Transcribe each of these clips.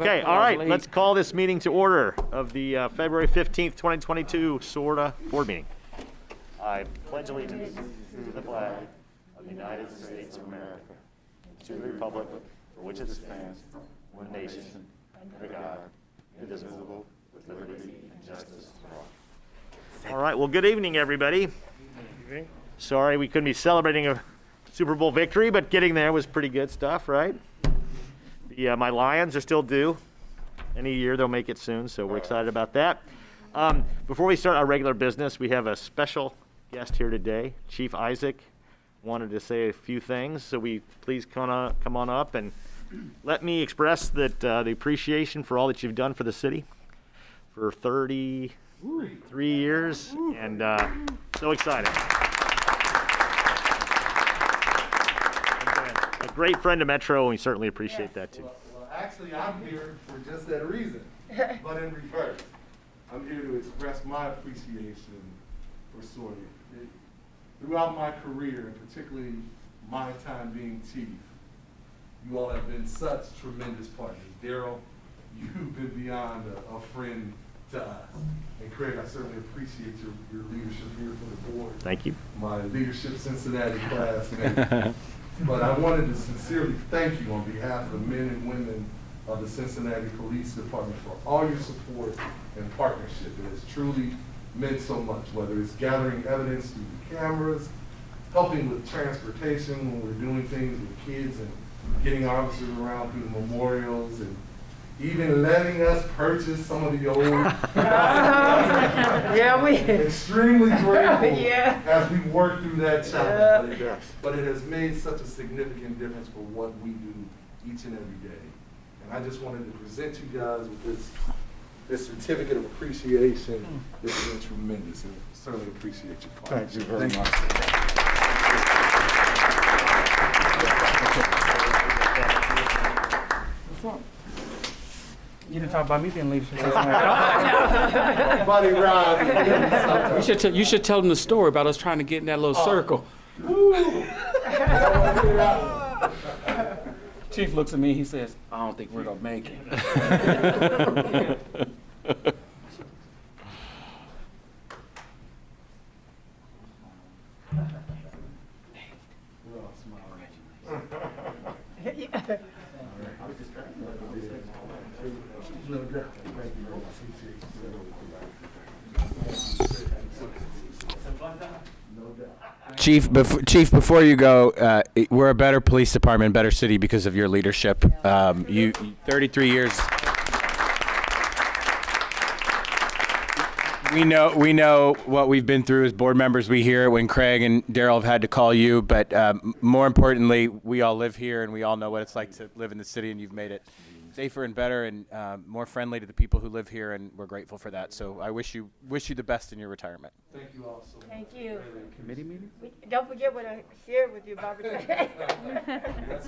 Okay, all right, let's call this meeting to order of the February 15th, 2022 SORTA board meeting. I pledge allegiance to the flag of the United States of America, to the republic for which it stands, one nation, under God, indivisible, with liberty and justice for all. All right, well, good evening, everybody. Sorry we couldn't be celebrating a Super Bowl victory, but getting there was pretty good stuff, right? My Lions are still due. Any year they'll make it soon, so we're excited about that. Before we start our regular business, we have a special guest here today. Chief Isaac wanted to say a few things, so please come on up and let me express that the appreciation for all that you've done for the city for 33 years, and so excited. A great friend of Metro, and we certainly appreciate that too. Well, actually, I'm here for just that reason, but in reverse. I'm here to express my appreciation for SORTA. Throughout my career, and particularly my time being chief, you all have been such tremendous partners. Daryl, you've been beyond a friend to us. And Craig, I certainly appreciate your leadership here for the board. Thank you. My Leadership Cincinnati classmate. But I wanted to sincerely thank you on behalf of the men and women of the Cincinnati Police Department for all your support and partnership. It has truly meant so much, whether it's gathering evidence through the cameras, helping with transportation when we're doing things with kids and getting officers around through the memorials, and even letting us purchase some of the old. Yeah, we. Extremely grateful Yeah. as we work through that challenge. But it has made such a significant difference for what we do each and every day. And I just wanted to present you guys with this certificate of appreciation. This has been tremendous, and certainly appreciate your part. Thank you very much. What's up? You didn't talk about me being leadership. Buddy Rod. You should tell them the story about us trying to get in that little circle. Chief looks at me, he says, I don't think we're gonna make it. Chief, before you go, we're a better police department, better city because of your leadership. You 33 years. We know what we've been through as board members. We hear it when Craig and Daryl have had to call you, but more importantly, we all live here and we all know what it's like to live in the city, and you've made it safer and better and more friendly to the people who live here, and we're grateful for that. So I wish you the best in your retirement. Thank you all so much. Thank you. Committee meeting? Don't forget what I shared with you about the Yes,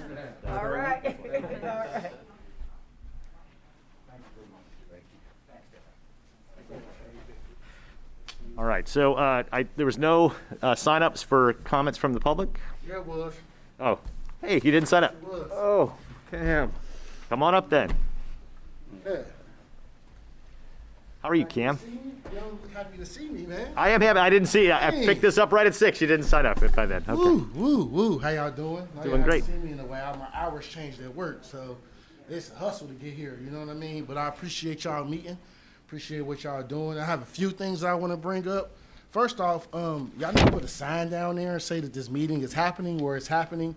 ma'am. All right. All right. All right, so there was no sign-ups for comments from the public? Yeah, it was. Oh, hey, you didn't sign up. It was. Oh, Cam. Come on up then. Yeah. How are you, Cam? Y'all happy to see me, man. I am happy. I didn't see. I picked this up right at 6. You didn't sign up by then. Okay. Woo. How y'all doing? Doing great. See me in a way. My hours changed at work, so it's a hustle to get here. You know what I mean? But I appreciate y'all meeting. Appreciate what y'all doing. I have a few things I want to bring up. First off, y'all need to put a sign down there and say that this meeting is happening where it's happening.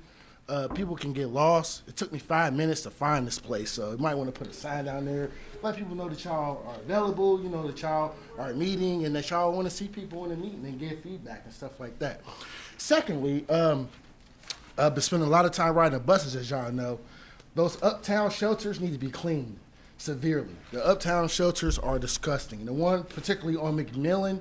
People can get lost. It took me 5 minutes to find this place, so you might want to put a sign down there. Let people know that y'all are available, you know, that y'all are meeting, and that y'all want to see people in the meeting and get feedback and stuff like that. Secondly, I've been spending a lot of time riding buses, as y'all know. Those uptown shelters need to be cleaned severely. The uptown shelters are disgusting. The one particularly on McMillan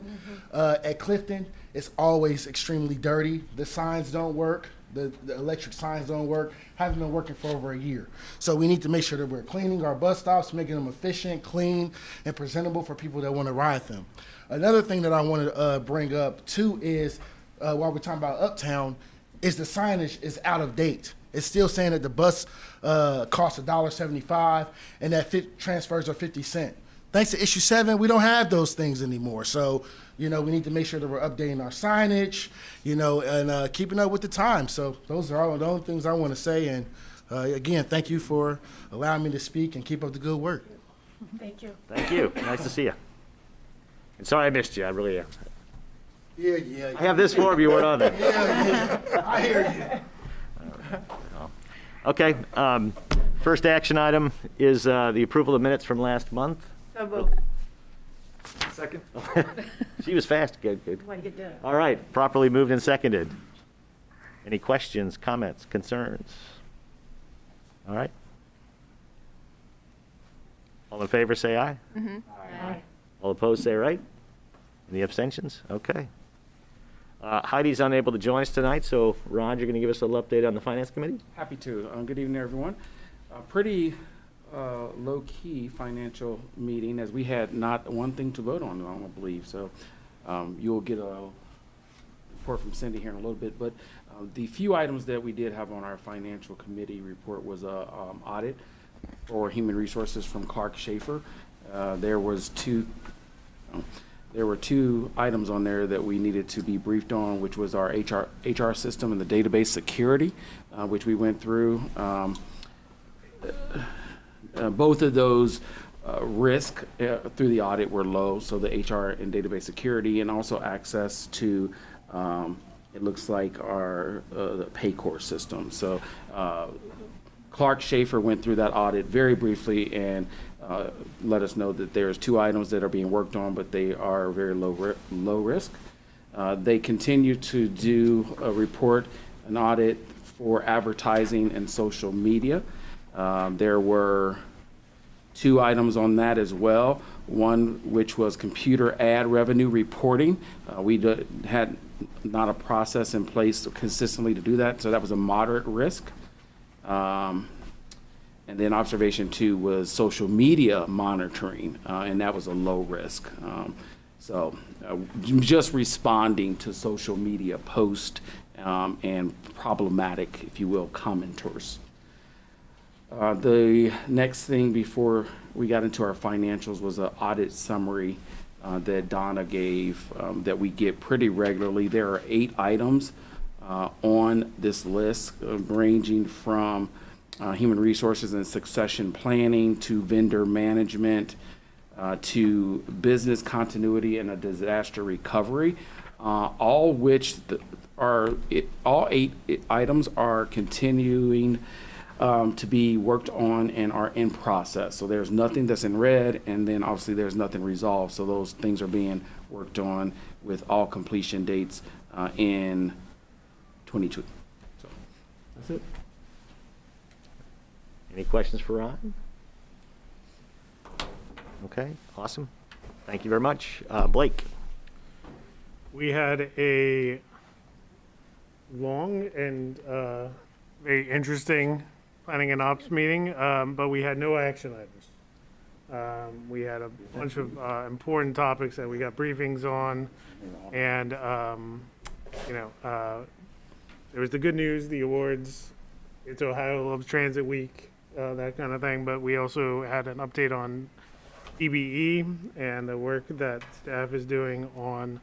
at Clifton is always extremely dirty. The signs don't work. The electric signs don't work. Haven't been working for over a year. So we need to make sure that we're cleaning our bus stops, making them efficient, clean, and presentable for people that want to ride them. Another thing that I want to bring up too is, while we're talking about uptown, is the signage is out of date. it's still saying that the bus costs $1.75 and that transfers are 50 cents. Thanks to issue 7, we don't have those things anymore. So, we need to make sure that we're updating our signage, and keeping up with the times. So those are all the only things I want to say. And again, thank you for allowing me to speak and keep up the good work. Thank you. Thank you. Nice to see you. And sorry I missed you. I really am. Yeah. I have this form. You weren't on there. Yeah. I hear you. Okay. First action item is the approval of minutes from last month. So moved. Second. She was fast. Good. Want to get done. All right. Properly moved and seconded. Any questions, comments, concerns? All right. All in favor, say aye. Aye. All opposed, say right. Any abstentions? Okay. Heidi's unable to join us tonight, so Ron, you're going to give us a little update on the Finance Committee? Happy to. Good evening, everyone. Pretty low-key financial meeting, as we had not one thing to vote on, I don't believe. So you'll get a report from Cindy here in a little bit. But the few items that we did have on our financial committee report was a audit for human resources from Clark Schaefer. There were two items on there that we needed to be briefed on, which was our HR system and the database security, which we went through. Both of those risk through the audit were low, so the HR and database security, and also access to, it looks like our the Paycor system. So Clark Schaefer went through that audit very briefly and let us know that there's 2 items that are being worked on, but they are very low risk. They continue to do a report, an audit for advertising and social media. There were 2 items on that as well. One, which was computer ad revenue reporting. We had not a process in place consistently to do that, so that was a moderate risk. And then observation 2 was social media monitoring, and that was a low risk. So just responding to social media posts and problematic, if you will, commenters. The next thing before we got into our financials was an audit summary that Donna gave that we get pretty regularly. There are 8 items on this list ranging from human resources and succession planning to vendor management to business continuity and a disaster recovery, all which all 8 items are continuing to be worked on and are in process. So there's nothing that's in red, and then obviously there's nothing resolved. So those things are being worked on with all completion dates in 22. So that's it. Any questions for Ron? Okay, awesome. Thank you very much. Blake? We had a long and very interesting planning and ops meeting, but we had no action items. We had a bunch of important topics that we got briefings on, and there was the good news, the awards. It's Ohio Loves Transit Week, that kind of thing. But we also had an update on DBE and the work that staff is doing on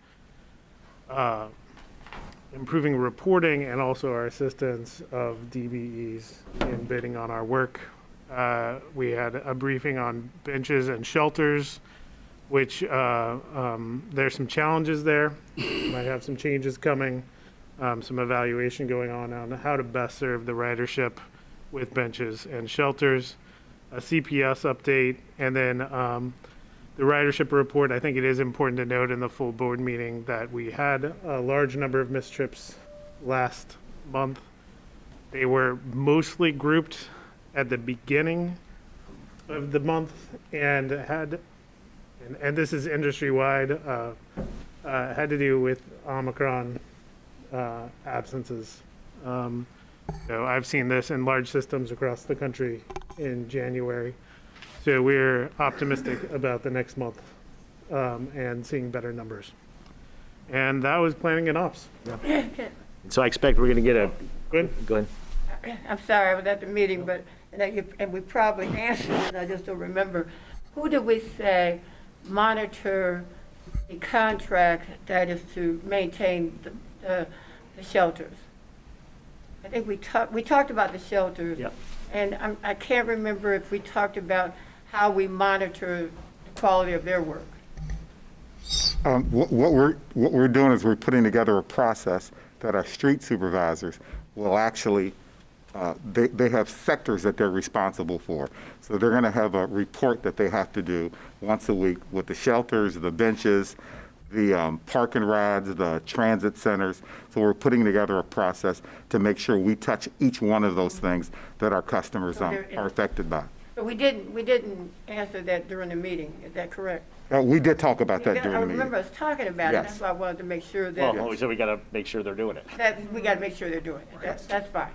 improving reporting, and also our assistance of DBEs in bidding on our work. We had a briefing on benches and shelters, which there's some challenges there. Might have some changes coming, some evaluation going on how to best serve the ridership with benches and shelters, a CPS update, and then the ridership report. I think it is important to note in the full board meeting that we had a large number of missed trips last month. They were mostly grouped at the beginning of the month and this is industry-wide, had to do with Omicron absences. So I've seen this in large systems across the country in January. So we're optimistic about the next month and seeing better numbers. And that was planning and ops. So I expect we're going to get a... Good. Go ahead. I'm sorry, I was at the meeting, but, and we probably answered it, I just don't remember. Who did we say monitor the contract that is to maintain the shelters? I think we talked about the shelters. Yep. And I can't remember if we talked about how we monitor the quality of their work. What we're doing is we're putting together a process that our street supervisors will actually, they have sectors that they're responsible for. So they're going to have a report that they have to do once a week with the shelters, the benches, the park and rides, the transit centers. So we're putting together a process to make sure we touch each one of those things that our customers are affected by. But we didn't answer that during the meeting, is that correct? We did talk about that during I the meeting. remember us talking about it, Yes. that's why I wanted to make sure that, Well, so we got to make sure they're doing it. we gotta make sure they're doing it, that's fine.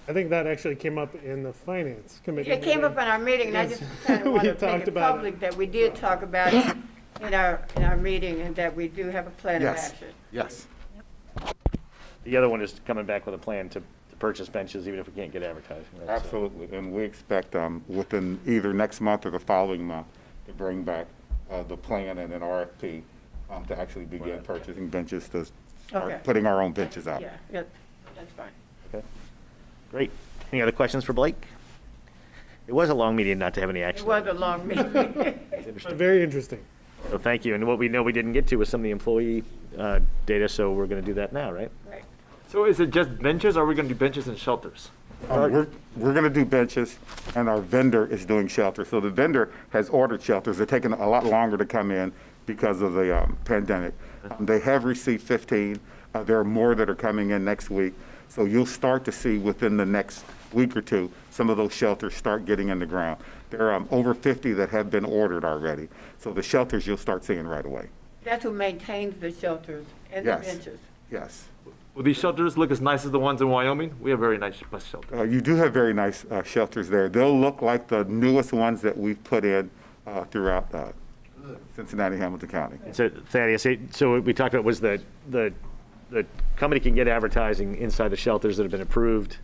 I think that actually came up in the finance committee. It came up in our meeting, and I just kind of We want to make talked it about it. public that we did talk about it in our meeting, and that we do have a plan of Yes, action. yes. The other one is coming back with a plan to purchase benches, even if we can't get advertising. Right? So- Absolutely, and we expect within either next month or the following month to bring back the plan and an RFP to actually begin purchasing benches to Okay. start putting our own benches out. Yeah, that's fine. Okay, great. Any other questions for Blake? It was a long meeting not to have any It action. was a long meeting. It's interesting. Very interesting. So thank you. And what we know we didn't get to was some of the employee data, so we're going to do that now, right? Right. So is it just benches, or are we gonna do benches and shelters? We're going to do benches, and our vendor is doing shelters. So the vendor has ordered shelters. They're taking a lot longer to come in because of the pandemic. They have received 15. There are more that are coming in next week. So you'll start to see within the next week or two, some of those shelters start getting in the ground. There are over 50 that have been ordered already. So the shelters you'll start seeing right away. That's who maintains the shelters and the Yes. benches. Yes. Will these shelters look as nice as the ones in Wyoming? We have very nice bus shelters. You do have very nice shelters there. They'll look like the newest ones that we've put in throughout Cincinnati, Hamilton County. And so Thaddeus, so what we talked about was the company can get advertising inside the shelters that have been approved.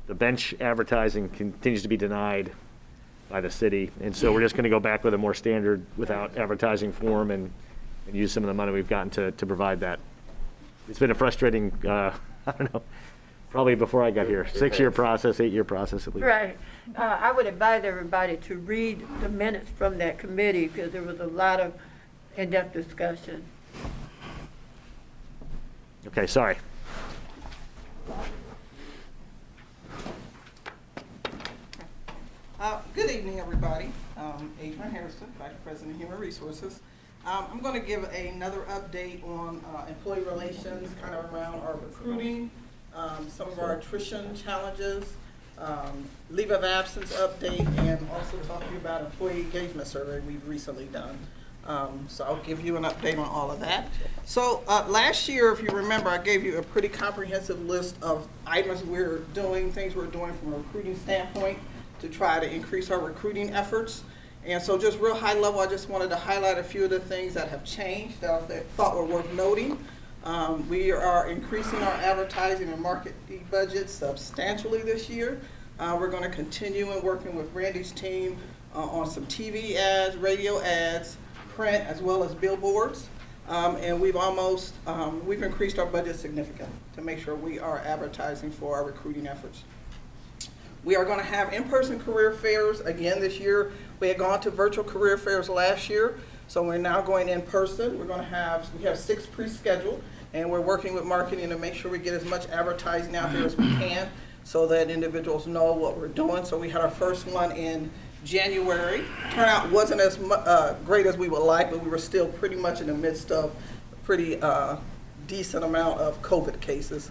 The bench advertising continues to be denied by the city. And so we're just going to go back with a more standard without advertising form and use some of the money we've gotten to provide that. It's been a frustrating, I don't know, probably before I got here, 6-year process, 8-year process at least. Right. I would advise everybody to read the minutes from that committee, because there was a lot of in-depth discussion. Okay, sorry. Good evening, everybody. Adrian Harrison, Vice President of Human Resources. I'm going to give another update on employee relations, kind of around our recruiting, some of our attrition challenges, leave of absence update, and also talk to you about employee engagement survey we've recently done. So I'll give you an update on all of that. So last year, if you remember, I gave you a pretty comprehensive list of items we're doing, things we're doing from a recruiting standpoint to try to increase our recruiting efforts. And so just real high level, I just wanted to highlight a few of the things that have changed that I thought were worth noting. We are increasing our advertising and marketing budget substantially this year. We're going to continue in working with Randy's team on some TV ads, radio ads, print, as well as billboards. And we've increased our budget significantly to make sure we are advertising for our recruiting efforts. We are going to have in-person career fairs again this year. We had gone to virtual career fairs last year, so we're now going in person. We have 6 pre-scheduled, and we're working with marketing to make sure we get as much advertising out there as we can so that individuals know what we're doing. So we had our first one in January. Turnout wasn't as great as we would like, but we were still pretty much in the midst of a pretty decent amount of COVID cases.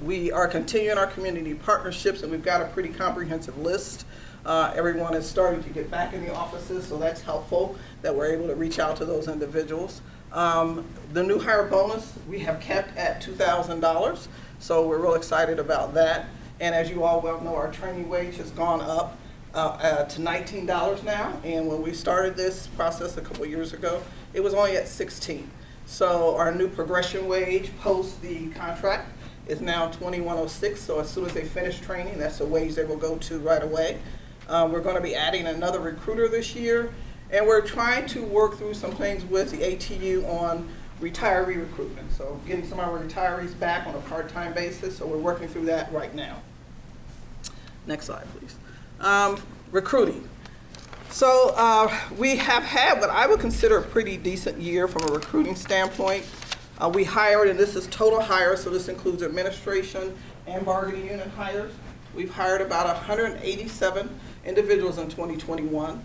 We are continuing our community partnerships, and we've got a pretty comprehensive list. Everyone is starting to get back in the offices, so that's helpful that we're able to reach out to those individuals. The new hire bonus we have kept at $2,000, so we're real excited about that. And as you all well know, our trainee wage has gone up to $19 now, and when we started this process a couple years ago, it was only at $16. So our new progression wage post the contract is now 2106, so as soon as they finish training, that's the wage they will go to right away. We're going to be adding another recruiter this year, and we're trying to work through some things with the ATU on retiree recruitment, so getting some of our retirees back on a part-time basis, so we're working through that right now. Next slide, please. Recruiting. So we have had what I would consider a pretty decent year from a recruiting standpoint. We hired, and this is total hires, so this includes administration and bargaining unit hires. We've hired about 187 individuals in 2021.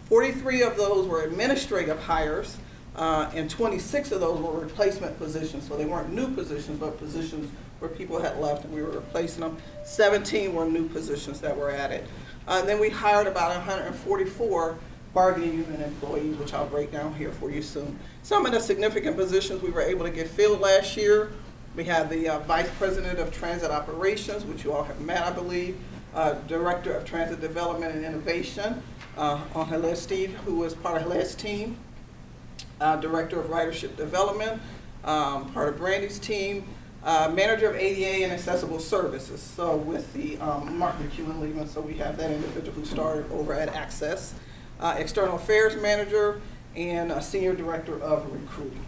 43 of those were administrative hires, and 26 of those were replacement positions. So they weren't new positions, but positions where people had left and we were replacing them. 17 were new positions that were added. Then we hired about 144 bargaining unit employees, which I'll break down here for you soon. Some of the significant positions we were able to get filled last year. We had the Vice President of Transit Operations, which you all have met, I believe, Director of Transit Development and Innovation, on Helez Steve, who was part of Helez's team, Director of Ridership Development, part of Brandy's team, Manager of ADA and Accessible Services. So with the Mark McEwen leaving, so we have that individual who started over at Access, External Affairs Manager, and Senior Director of Recruiting.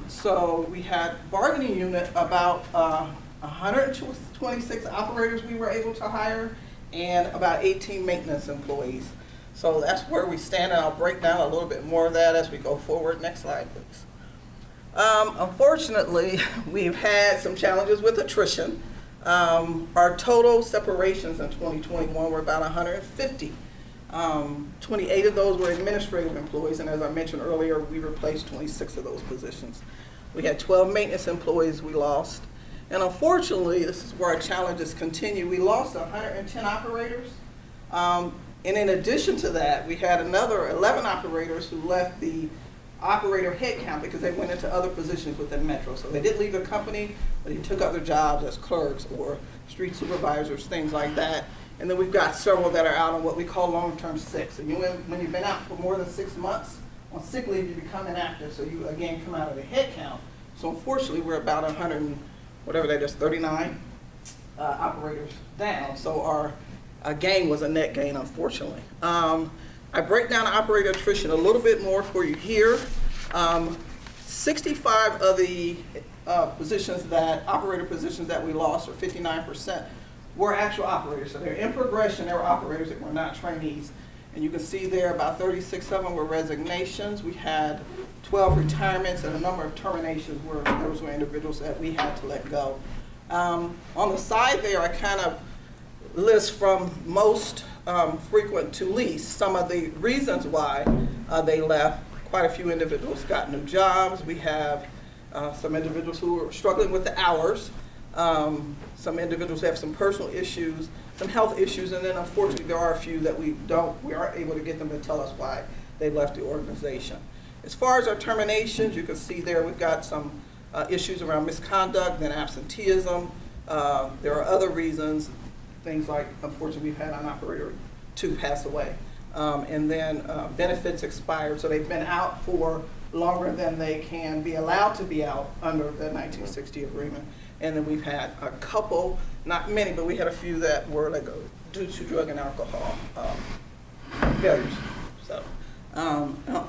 So we had bargaining unit about 126 operators we were able to hire, and about 18 maintenance employees. So that's where we stand, and I'll break down a little bit more of that as we go forward. Next slide, please. Unfortunately, we've had some challenges with attrition. Our total separations in 2021 were about 150. 28 of those were administrative employees, and as I mentioned earlier, we replaced 26 of those positions. We had 12 maintenance employees we lost. And unfortunately, this is where our challenges continue. We lost 110 operators. And in addition to that, we had another 11 operators who left the operator headcount because they went into other positions within Metro. So they didn't leave the company, but they took other jobs as clerks or street supervisors, things like that. And then we've got several that are out on what we call long-term sick. So when you've been out for more than 6 months on sick leave, you become inactive. So you again come out of the headcount. So unfortunately, we're about 100 and whatever that is, 39 operators down. So our gain was a net gain, unfortunately. I break down operator attrition a little bit more for you here. 65 of the operator positions that we lost, or 59%, were actual operators. So they're in progression, they were operators that were not trainees. And you can see there about 36 of them were resignations. We had 12 retirements and a number of terminations where those were individuals that we had to let go. On the side there, I kind of list from most frequent to least some of the reasons why they left. Quite a few individuals got new jobs. We have some individuals who are struggling with the hours. Some individuals have some personal issues, some health issues, and then unfortunately there are a few that we aren't able to get them to tell us why they left the organization. As far as our terminations, you can see there we've got some issues around misconduct, then absenteeism. There are other reasons, things like, unfortunately, we've had an operator 2 pass away. And then benefits expired, so they've been out for longer than they can be allowed to be out under the 1960 agreement. And then we've had a couple, not many, but we had a few that were like due to drug and alcohol failures. So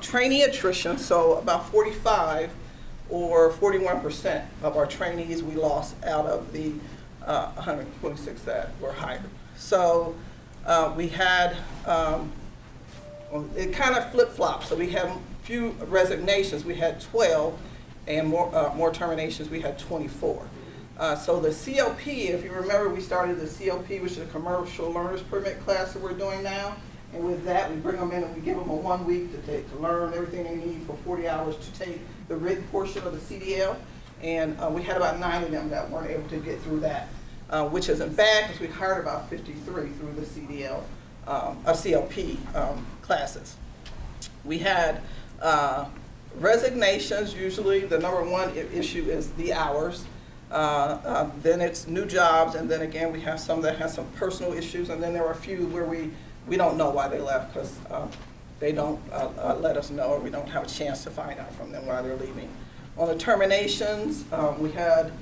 trainee attrition, so about 45 or 41% of our trainees we lost out of the 126 that were hired. So we had, it kind of flip-flopped. So we had few resignations, we had 12, and more terminations, we had 24. So the CLP, if you remember, we started the CLP, which is a commercial learners permit class that we're doing now. And with that, we bring them in and we give them a 1 week to learn everything they need for 40 hours to take the written portion of the CDL. And we had about 9 of them that weren't able to get through that, which isn't bad because we hired about 53 through the CDL, CLP classes. We had resignations. Usually the number one issue is the hours. Then it's new jobs, and then again we have some that have some personal issues, and then there are a few where we don't know why they left because they don't let us know, or we don't have a chance to find out from them why they're leaving. On the terminations, we had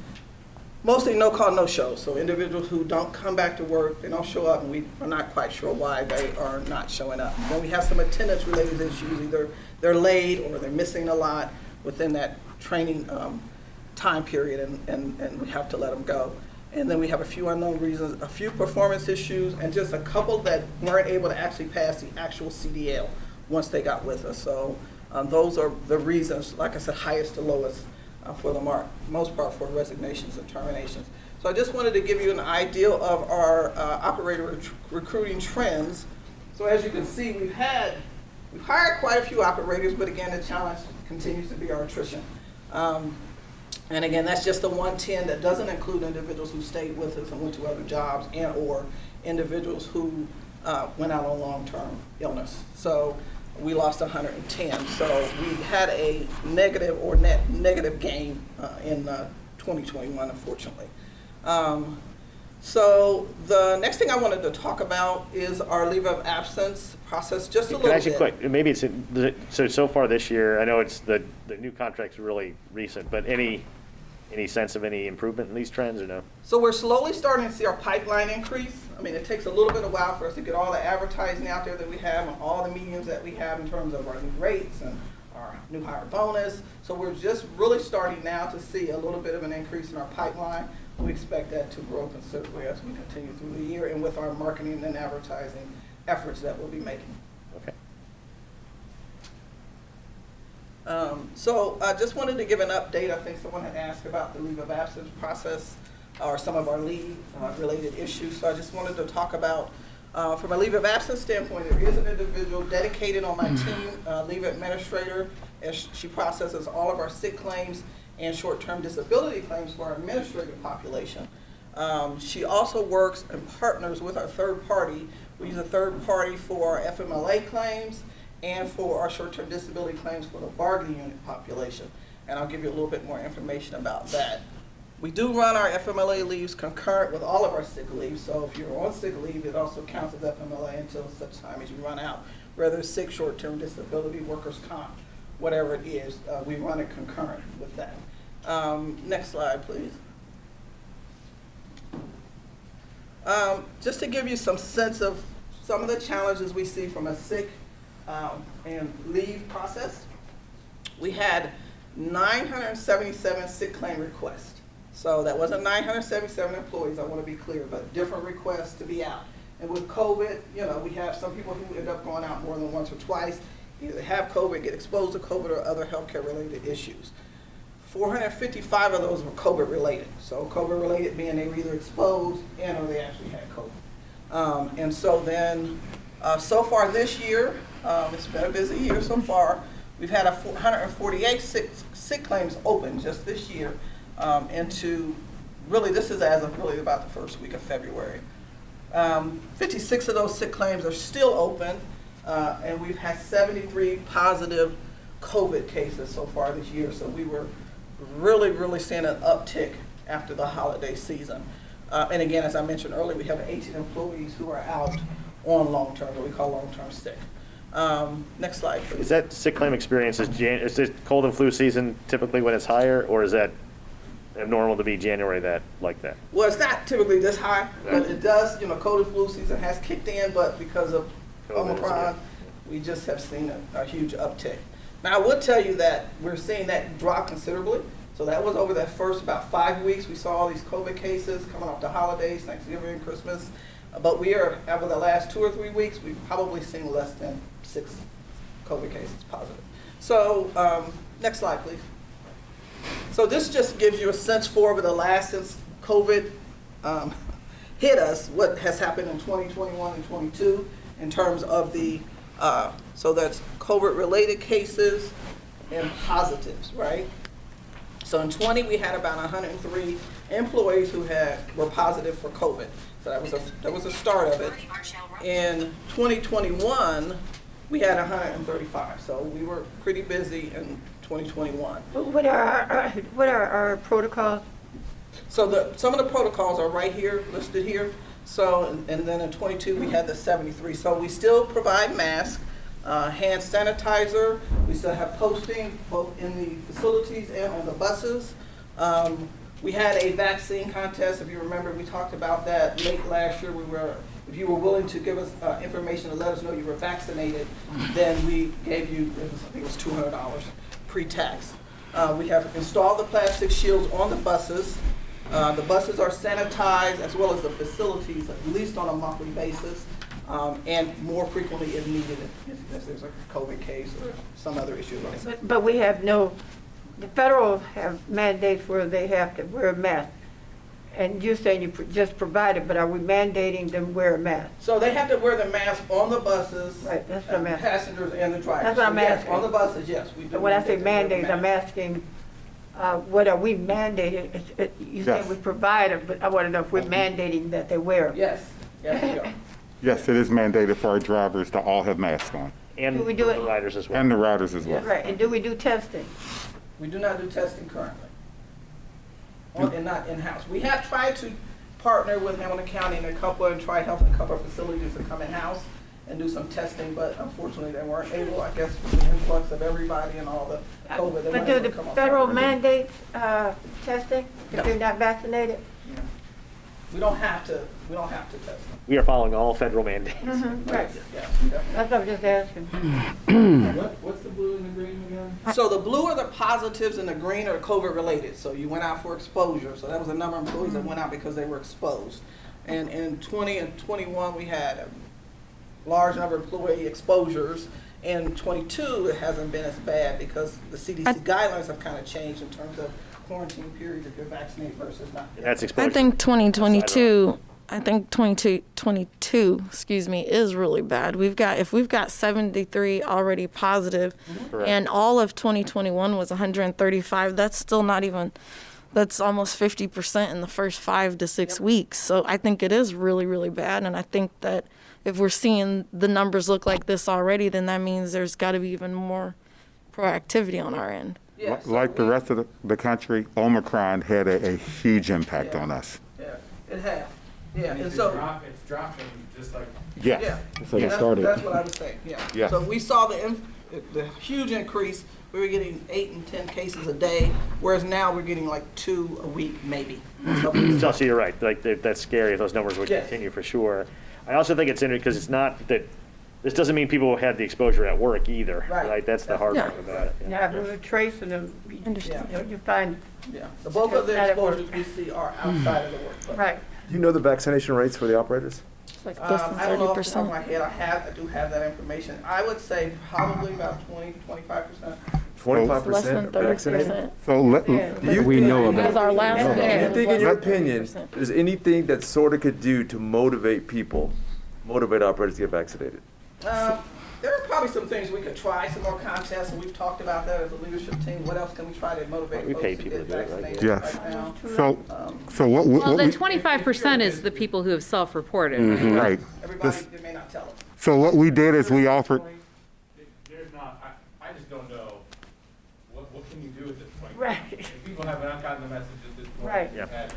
mostly no call, no show. So individuals who don't come back to work, they don't show up, and we are not quite sure why they are not showing up. Then we have some attendance related issues, either they're late or they're missing a lot within that training time period, and we have to let them go. And then we have a few unknown reasons, a few performance issues, and just a couple that weren't able to actually pass the actual CDL once they got with us. So those are the reasons, like I said, highest to lowest for the most part for resignations and terminations. So I just wanted to give you an idea of our operator recruiting trends. So as you can see, we've hired quite a few operators, but again, the challenge continues to be our attrition. And again, that's just the 110 that doesn't include individuals who stayed with us and went to other jobs, and or individuals who went out on long-term illness. So we lost 110. So we had a negative or net negative gain in 2021, unfortunately. So the next thing I wanted to talk about is our leave of absence process, just a little bit. Actually, quick, maybe it's, so far this year, I know it's the new contract's really recent, but any sense of any improvement in these trends or no? So we're slowly starting to see our pipeline increase. I mean, it takes a little bit of while for us to get all the advertising out there that we have and all the mediums that we have in terms of our new rates and our new hire bonus. So we're just really starting now to see a little bit of an increase in our pipeline. We expect that to grow considerably as we continue through the year and with our marketing and advertising efforts that we'll be making. Okay. So I just wanted to give an update. I think someone had asked about the leave of absence process or some of our leave related issues. So I just wanted to talk about, from a leave of absence standpoint, there is an individual dedicated on my team, leave administrator, as she processes all of our sick claims and short-term disability claims for our administrative population. She also works and partners with our third party. We use a third party for our FMLA claims and for our short-term disability claims for the bargaining unit population. And I'll give you a little bit more information about that. We do run our FMLA leaves concurrent with all of our sick leave. So if you're on sick leave, it also counts as FMLA until such time as you run out. Whether it's sick, short-term disability, workers' comp, whatever it is, we run it concurrent with that. Next slide, please. Just to give you some sense of some of the challenges we see from a sick and leave process, we had 977 sick claim requests. So that wasn't 977 employees, I want to be clear, but different requests to be out. And with COVID, you know, we have some people who end up going out more than once or twice, either have COVID, get exposed to COVID, or other healthcare related issues. 455 of those were COVID related. So COVID related being they were either exposed and or they actually had COVID. And so then, so far this year, it's been a busy year so far. We've had 148 sick claims open just this year into, really this is as of really about the first week of February. 56 of those sick claims are still open, and we've had 73 positive COVID cases so far this year. So we were really seeing an uptick after the holiday season. And again, as I mentioned earlier, we have 18 employees who are out on long-term, what we call long-term sick. Next slide, please. Is that sick claim experience, is it cold and flu season typically when it's higher, or is that abnormal to be January like that? Well, it's not typically this high, but it does, you know, cold and flu season has kicked in, but because of Omicron, we just have seen a huge uptick. Now, I would tell you that we're seeing that drop considerably. So that was over that first about 5 weeks. We saw all these COVID cases coming off the holidays, Thanksgiving, Christmas. But we are, over the last 2 or 3 weeks, we've probably seen less than 6 COVID cases positive. So next slide, please. So this just gives you a sense for over the last, since COVID hit us, what has happened in 2021 and 22 in terms of the, so that's COVID-related cases and positives, right? So in 20, we had about 103 employees who were positive for COVID. So that was a start of it. In 2021, we had 135. So we were pretty busy in 2021. What are our protocols? So some of the protocols are right here, listed here. So, and then in 22, we had the 73. So we still provide masks, hand sanitizer. We still have posting both in the facilities and on the buses. We had a vaccine contest. If you remember, we talked about that late last year. If you were willing to give us information to let us know you were vaccinated, then we gave you, I think it was $200 pre-tax. We have installed the plastic shields on the buses. The buses are sanitized as well as the facilities, at least on a monthly basis, and more frequently if needed, if there's a COVID case or some other issue like that. But we have no, the federal have mandates where they have to wear a mask. And you're saying you just provide it, but are we mandating them wear a mask? So they have to wear the mask on the buses, Right, that's what I'm asking. passengers and the drivers. That's what I'm So yes, asking. on the buses, yes, we do. But when I say mandate them to wear mandates, I'm masks. asking, what are we mandating? You say Yes. we provide it, but I want to know if we're mandating that they wear them. Yes, yes, we are. Yes, it is mandated for our drivers to all have masks on, And Do we do it? the riders as well. and the riders as well. Right, and do we do testing? We do not do testing currently, and not in-house. We have tried to partner with Hamilton County and try helping a couple of facilities to come in-house and do some testing, but unfortunately they weren't able, I guess, with the influx of everybody and all the COVID. They But weren't do able the to come on federal site. mandate testing if they're not vaccinated? Yeah. We don't have to test them. We are following all federal mandates. Right, Yeah, definitely. that's what I'm just asking. What's the blue and the green again? So the blue are the positives and the green are COVID related. So you went out for exposure. So that was a number of employees that went out because they were exposed. And in 20 and 21, we had a large number of employee exposures. In 22, it hasn't been as bad because the CDC guidelines have kind of changed in terms of quarantine period if you're vaccinated versus not. And that's exposure. I think 2022, excuse me, is really bad. If we've got 73 already positive, Correct. and all of 2021 was 135, that's still not even, that's almost 50% in the first 5 to 6 weeks. So I think it is really, really bad. And I think that if we're seeing the numbers look like this already, then that means there's got to be even more proactivity on our end. Yeah, so Like the rest of the country, Omicron had a huge impact on us. Yeah, it has. Yeah, and so. It's dropping just like. Yes. Yeah. It's like it That's- started. That's what I was saying, yeah. Yes. So we saw the huge increase. We were getting 8 and 10 cases a day, whereas now we're getting like 2 a week, maybe. So you're right, like, that's scary if those numbers would Yes. continue for sure. I also think it's interesting because it's not that, this doesn't mean people had the exposure at work either, Right. right? That's the hard Yeah. part about it. yeah. Now, if we were tracing them, you find, Yeah, the bulk of the Not at work. exposures we see are outside of the workplace. right. Do you know the vaccination rates for the operators? It's like less than I don't know off the top of my 30%. head, I do have that information. I would say probably about 20 to 25%. 25% Less than are vaccinated? 30%. So let, Do you We think- know Because about our last Do one you was think, in your less than opinion, 30%. there's anything that SORTA could do to motivate people, motivate operators to get vaccinated? There are probably some things we could try, some more contests, and we've talked about that as a leadership team. What else can we try to motivate We folks pay to people get to do it, right? vaccinated Yes. right now? so what Well, the we, 25% is the people who have self-reported. right. Everybody, they may not tell us. So what we did is we offered, There's not, I just don't know, what can you do at this point? Right. If people have not gotten the message at this point. Right. We've had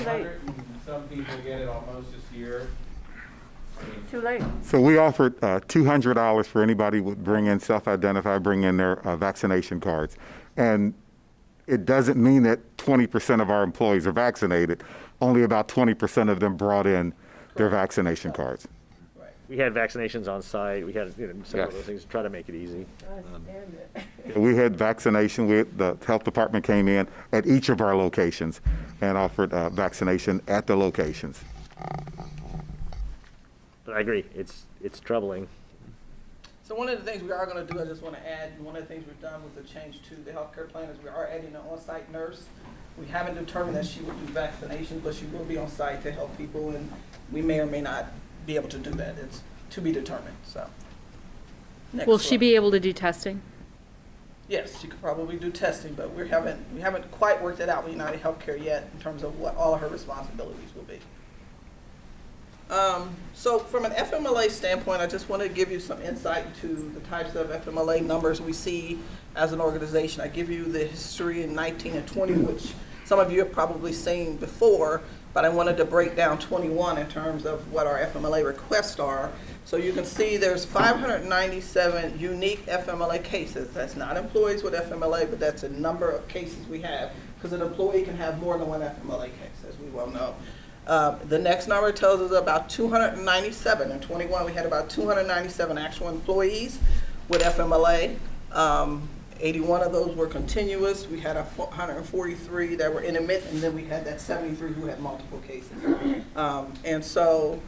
Right. 100 and some people get it almost this year. Too late. so we offered $200 for anybody who would bring in, self-identify, bring in their vaccination cards. And it doesn't mean that 20% of our employees are vaccinated. Only about 20% of them brought in their vaccination cards. We had vaccinations on site, we had, some of Yes. those things to try to make it easy. We had vaccination, the health department came in at each of our locations and offered vaccination at the locations. But I agree, it's troubling. So one of the things we are going to do, I just want to add, one of the things we've done with the change to the healthcare plan is we are adding an on-site nurse. We haven't determined that she will do vaccinations, but she will be on site to help people, and we may or may not be able to do that. It's to be determined, so. Next Will she slide. be able to do testing? Yes, she could probably do testing, but we haven't quite worked it out with United Healthcare yet in terms of what all of her responsibilities will be. So from an FMLA standpoint, I just want to give you some insight into the types of FMLA numbers we see as an organization. I give you the history in 19 and 20, which some of you have probably seen before, but I wanted to break down 21 in terms of what our FMLA requests are. So you can see there's 597 unique FMLA cases. That's not employees with FMLA, but that's a number of cases we have, because an employee can have more than one FMLA case, as we well know. The next number tells us about 297. In 21, we had about 297 actual employees with FMLA. 81 of those were continuous. We had 143 that were intermittent, and then we had that 73 who had multiple cases. And so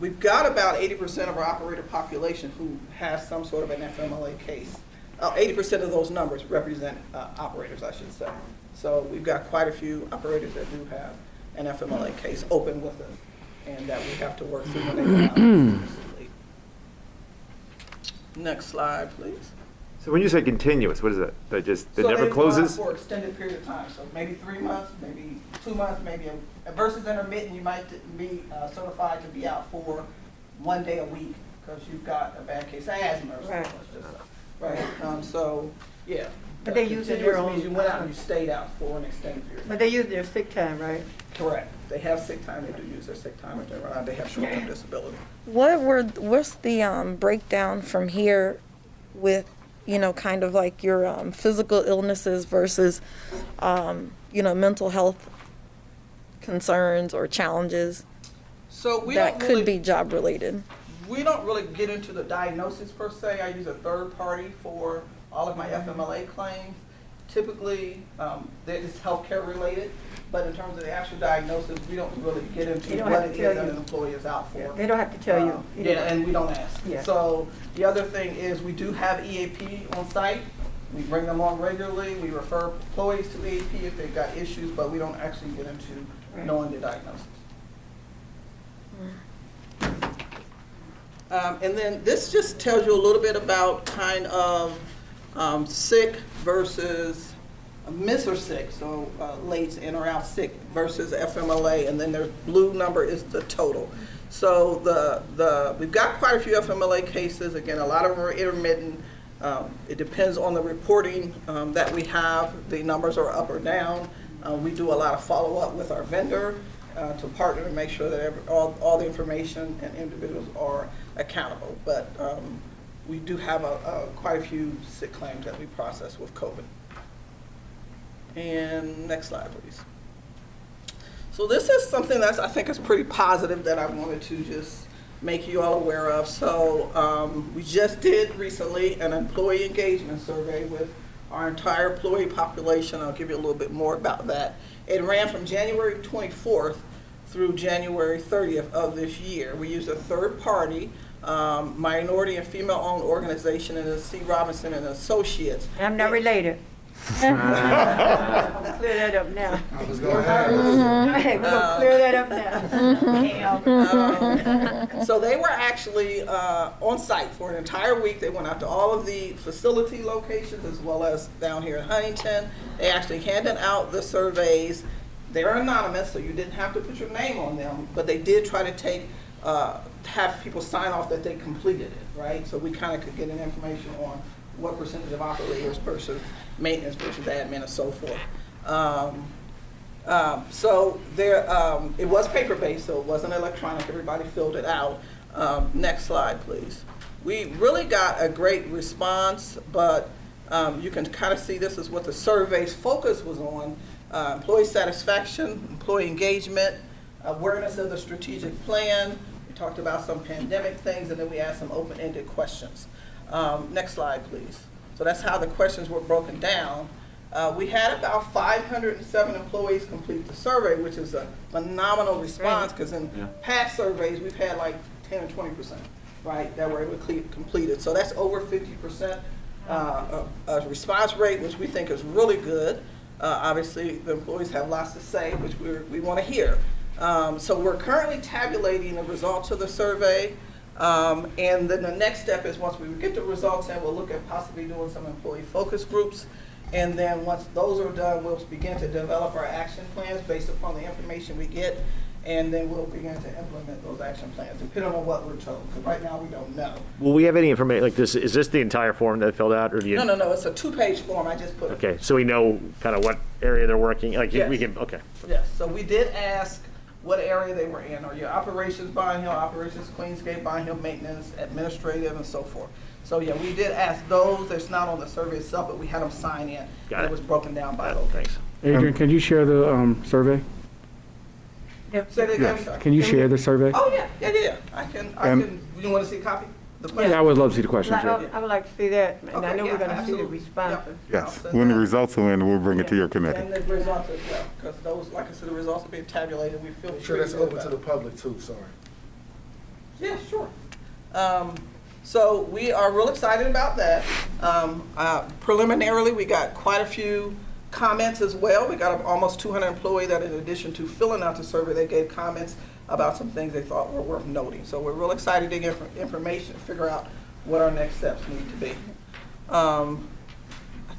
we've got about 80% of our operator population who has some sort of an FMLA case. 80% of those numbers represent operators, I should say. So we've got quite a few operators that do have an FMLA case open with us, and that we have to work through when they come out. Next slide, please. So when you say continuous, what is that? That just, that So never they run closes? for extended period of time, so maybe 3 months, maybe 2 months, maybe versus intermittent, you might be certified to be out for 1 day a week because you've got a bad case of asthma or something. Right. Let's just say. Right. So yeah. But they use Continuous their own- means you went out and you stayed out for an extended period. But they use their sick time, right? Correct. They have sick time. They do use their sick time if they're around. They have short-term disability. What's the breakdown from here with, you know, kind of like your physical illnesses versus, you know, mental health concerns or challenges So we that don't could really, be job related? we don't really get into the diagnosis per se. I use a third party for all of my FMLA claims. Typically, that is healthcare related, but in terms of the actual diagnosis, we don't really get into They don't what have it to tell is that you. an employee is out for. They don't have to tell you. Yeah, and we don't ask. Yeah. So the other thing is we do have EAP on site. We bring them on regularly. We refer employees to EAP if they've got issues, but we don't actually get into Right. knowing the diagnosis. And then this just tells you a little bit about kind of sick versus miss or sick, so late in or out sick versus FMLA, and then their blue number is the total. So we've got quite a few FMLA cases. Again, a lot of them are intermittent. It depends on the reporting that we have. The numbers are up or down. We do a lot of follow-up with our vendor to partner to make sure that all the information and individuals are accountable. But we do have quite a few sick claims that we process with COVID. And next slide, please. So this is something that I think is pretty positive that I wanted to just make you all aware of. So we just did recently an employee engagement survey with our entire employee population. I'll give you a little bit more about that. It ran from January 24th through January 30th of this year. We used a third party, minority and female-owned organization, and it's C. Robinson and Associates. I'm not related. I'm gonna clear that up now. I was going to ask. We're gonna clear that up now. So they were actually on site for an entire week. They went out to all of the facility locations as well as down here in Huntington. They actually handed out the surveys. They were anonymous, so you didn't have to put your name on them, but they did try to have people sign off that they completed it, right? So we kind of could get an information on what percentage of operators versus maintenance versus admin and so forth. So there, it was paper-based, so it wasn't electronic. Everybody filled it out. Next slide, please. We really got a great response, but you can kind of see this is what the survey's focus was on. Employee satisfaction, employee engagement, awareness of the strategic plan. We talked about some pandemic things, and then we asked some open-ended questions. Next slide, please. So that's how the questions were broken down. We had about 507 employees complete the survey, which is a phenomenal response, because in past surveys, we've had like 10 or 20%, right, that were able to complete it. So that's over 50% response rate, which we think is really good. Obviously, the employees have lots to say, which we want to hear. So we're currently tabulating the results of the survey. And then the next step is once we get the results in, we'll look at possibly doing some employee focus groups. And then once those are done, we'll begin to develop our action plans based upon the information we get. And then we'll begin to implement those action plans, depending on what we're told. Because right now we don't know. Will we have any information, like this, is this the entire form that filled out, or do you? No, it's a 2-page form. I just put it. Okay, so we know kind of what area they're working, like we Yes. can, okay. Yes, so we did ask what area they were in. Are your operations Barn Hill, operations Queensgate, Barn Hill maintenance, administrative, and so forth. So yeah, we did ask those. It's not on the survey itself, but we had them sign in. Got and it. It was broken down by Got it. location. Thanks. Adrian, can you share the survey? Say that again, Yes. I'm sorry. Can you share the survey? Oh, yeah. I can, you want to see a copy? The Yeah, question? I would love to see the questions. I yeah. I would like to see that, and I Okay, know yeah, we're gonna see the absolutely. responses. Yes, when the results are in, we'll bring it to your committee. And the results as well, because those, like I said, the results are being tabulated. We feel Make sure that's pretty good open to about the public too, sorry. Yeah, sure. So we are real excited about that. Preliminarily, we got quite a few comments as well. We got almost 200 employees that in addition to filling out the survey, they gave comments about some things they thought were worth noting. So we're real excited to get information, figure out what our next steps need to be. I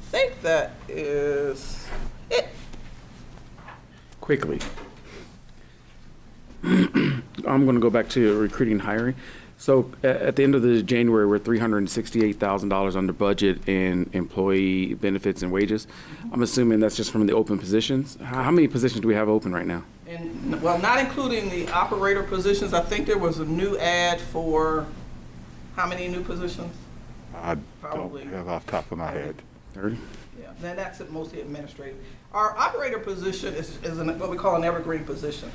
think that is it. Quickly. I'm going to go back to recruiting and hiring. So at the end of the January, we're $368,000 under budget in employee benefits and wages. I'm assuming that's just from the open positions. How many positions do we have open right now? And, well, not including the operator positions, I think there was a new ad for, how many new positions? I Probably. don't have off the top of my head. 30? Yeah, then that's mostly administrative. Our operator position is what we call an evergreen position.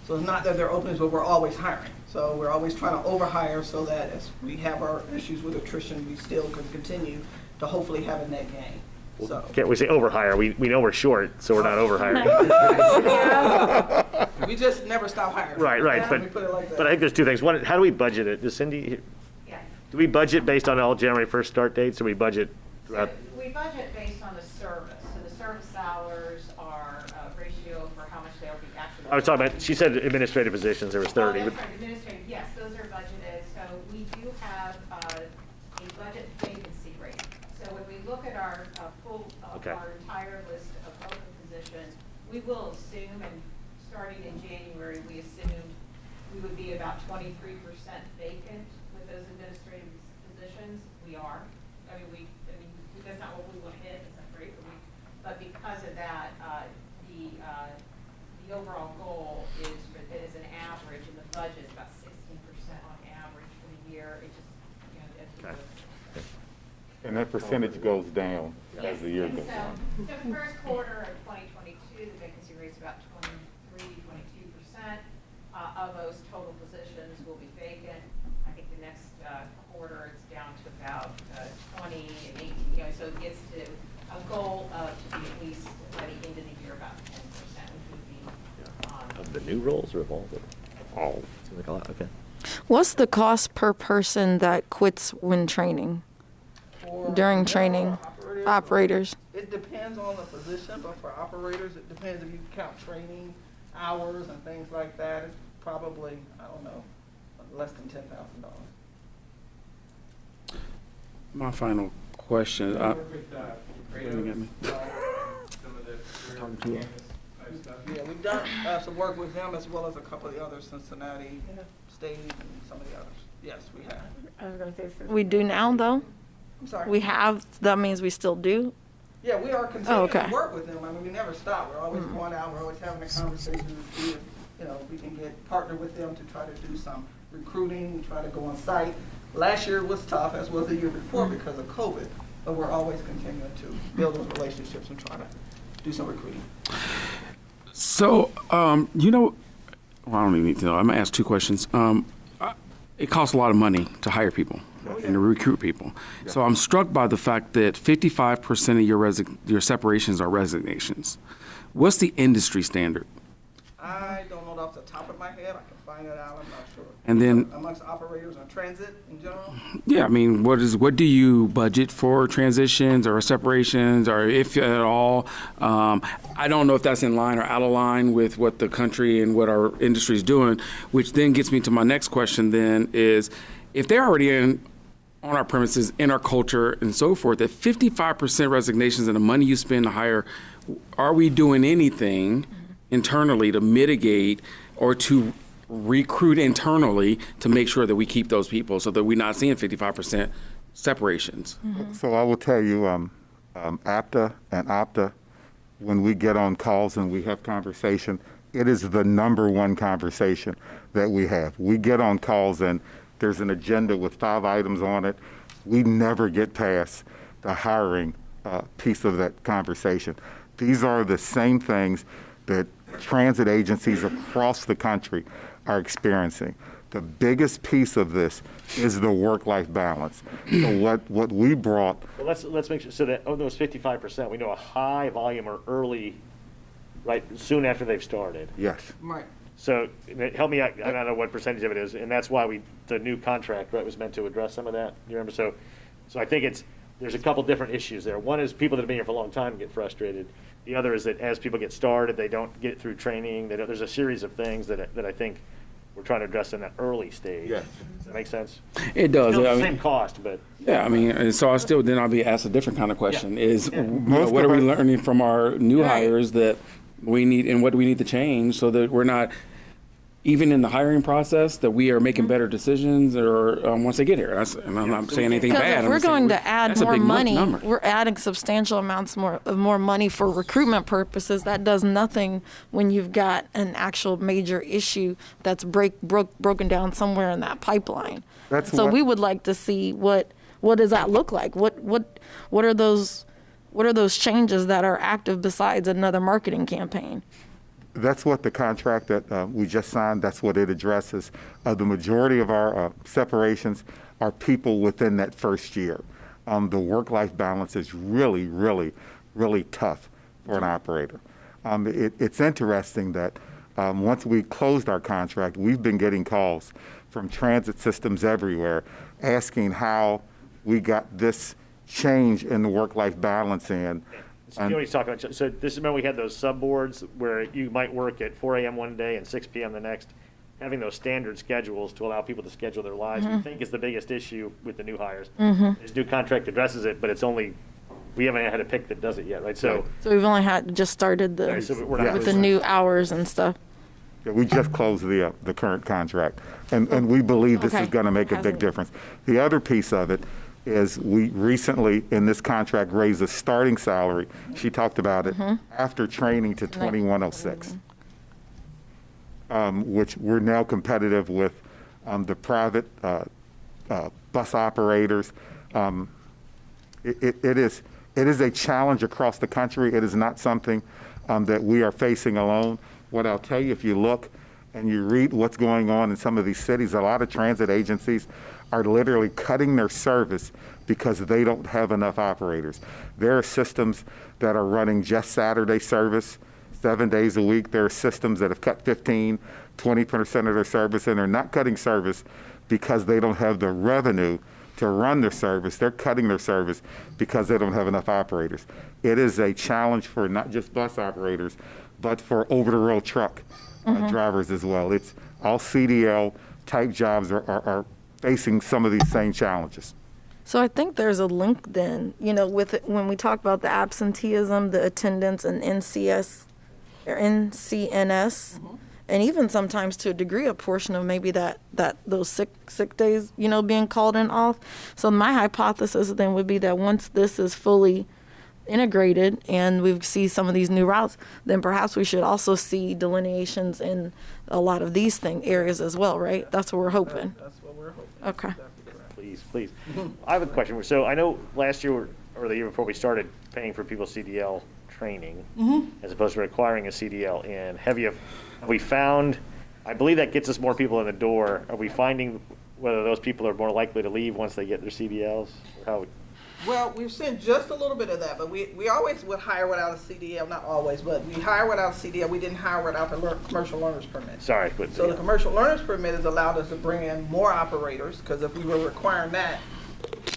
So it's not that they're openings, but we're always hiring. So we're always trying to overhire so that as we have our issues with attrition, we still can continue to hopefully have a net gain. So. Can't we say overhire? We know we're short, so we're not overhiring. We just never stop hiring. Right. Let me put it like that. But I think there's two things. One, how do we budget it? Does Cindy, Yeah. do we budget based on all January 1st start dates, or we budget throughout? We budget based on the service, so the service hours are a ratio for how much they'll be actually. I was talking about, she said administrative positions, there was 30. Oh, that's right, administrative, yes, those are budgeted, so we do have a budget vacancy rate. So when we look at our Okay. our entire list of open positions, we will assume, and starting in January, we assumed we would be about 23% vacant with those administrative positions. We are. I mean, that's not what we want to hit, it's not great, but because of that, the overall goal is an average, and the budget is about 16% on average for the year. It just, as we Okay. go. And that percentage goes down as the year Yes, goes on. so the first quarter of 2022, the vacancy rate is about 22%. Of those total positions will be vacant. I think the next quarter, it's down to about 20 and 18, so it gets to a goal to be at least by the end of the year about 10%, which would be Of the new roles or of all? All. Seems like a lot, okay. What's the cost per person that quits when training? During training, operators? It depends on the position, but for operators, it depends if you count training hours and things like that. It's probably, I don't know, less than $10,000. My final question. Yeah, we've done some work with them as well as a couple of the others, Cincinnati, State, and some of the others. Yes, we have. I was gonna say something. We do now, though? I'm sorry. We have, that means we still do? Yeah, we are continuing okay. to work with them. I mean, we never stop. We're always going out. We're always having a conversation to see if, we can partner with them to try to do some recruiting, try to go on site. Last year was tough, as was the year before because of COVID, but we're always continuing to build those relationships and try to do some recruiting. So, well, I don't even need to know. I'm going to ask two questions. It costs a lot of money to hire people and to recruit people. So I'm struck by the fact that 55% of your separations are resignations. What's the industry standard? I don't know off the top of my head. I can find it out. I'm not sure. And then, Amongst operators on transit in general? yeah, I mean, what do you budget for transitions or separations, or if at all? I don't know if that's in line or out of line with what the country and what our industry is doing, which then gets me to my next question then is, if they're already on our premises, in our culture and so forth, at 55% resignations and the money you spend to hire, are we doing anything internally to mitigate or to recruit internally to make sure that we keep those people so that we're not seeing 55% separations? So I will tell you, APTA and OPTA, when we get on calls and we have conversation, it is the number one conversation that we have. We get on calls and there's an agenda with 5 items on it. We never get past the hiring piece of that conversation. These are the same things that transit agencies across the country are experiencing. The biggest piece of this is the work-life balance. So what we brought. Well, let's make sure, so that, of those 55%, we know a high volume are early, right, soon after they've started. Yes. Right. So help me out, I don't know what percentage of it is, and that's why the new contract, right, was meant to address some of that. You remember? So I think there's a couple different issues there. One is people that have been here for a long time get frustrated. The other is that as people get started, they don't get through training. There's a series of things that I think we're trying to address in that early stage. Yes. Does that make sense? It does. Still I the mean, same cost, but. yeah, I mean, and so I'll be asked a different kind of question is, Most what of are we our- learning from our new hires that we need, and what do we need to change so that we're not, even in the hiring process, that we are making better decisions or once they get here. And I'm not saying anything Because bad. if I'm we're just saying going to add that's a more big money, number. we're adding substantial amounts more money for recruitment purposes. That does nothing when you've got an actual major issue that's broken down somewhere in that pipeline. That's So what- we would like to see what does that look like? What are those changes that are active besides another marketing campaign? That's what the contract that we just signed, that's what it addresses. The majority of our separations are people within that first year. The work-life balance is really, really, really tough for an operator. It's interesting that once we closed our contract, we've been getting calls from transit systems everywhere asking how we got this change in the work-life balance in. So you know what he's talking about. So this is when we had those subboards where you might work at 4 a.m. one day and 6 p.m. the next. Having those standard schedules to allow people to schedule their lives, we think is the biggest issue with the new hires. This new contract addresses it, but we haven't had a pick that does it yet, right? So we've only just started Right, so we're not with the new hours and stuff. Yeah, we just closed the current contract, and we believe this is Okay. going to make a big Hasn't- difference. The other piece of it is we recently, in this contract, raised the starting salary. She talked about it after training to $21.06, which we're now competitive with the private bus operators. It is a challenge across the country. It is not something that we are facing alone. What I'll tell you, if you look and you read what's going on in some of these cities, a lot of transit agencies are literally cutting their service because they don't have enough operators. There are systems that are running just Saturday service 7 days a week. There are systems that have cut 15, 20% of their service, and they're not cutting service because they don't have the revenue to run their service. They're cutting their service because they don't have enough operators. It is a challenge for not just bus operators, but for over-the-road truck drivers as well. It's all CDL type jobs are facing some of these same challenges. So I think there's a link then, with it, when we talk about the absenteeism, the attendance, and NCS or NCNS, and even sometimes to a degree a portion of maybe that those sick days, being called in off. So my hypothesis then would be that once this is fully integrated and we see some of these new routes, then perhaps we should also see delineations in a lot of these areas as well, right? That's what we're hoping. That's what we're hoping. Okay. Please. I have a question. So I know last year or the year before we started paying for people's CDL training as opposed to requiring a CDL in. Have we found, I believe that gets us more people in the door. Are we finding whether those people are more likely to leave once they get their CDLs? Or how? Well, we've seen just a little bit of that, but we always would hire without a CDL, not always, but we hire without a CDL. We didn't hire without the commercial learner's permit. Sorry, but So the commercial learner's permit has allowed us to bring in more operators, because if we were requiring that,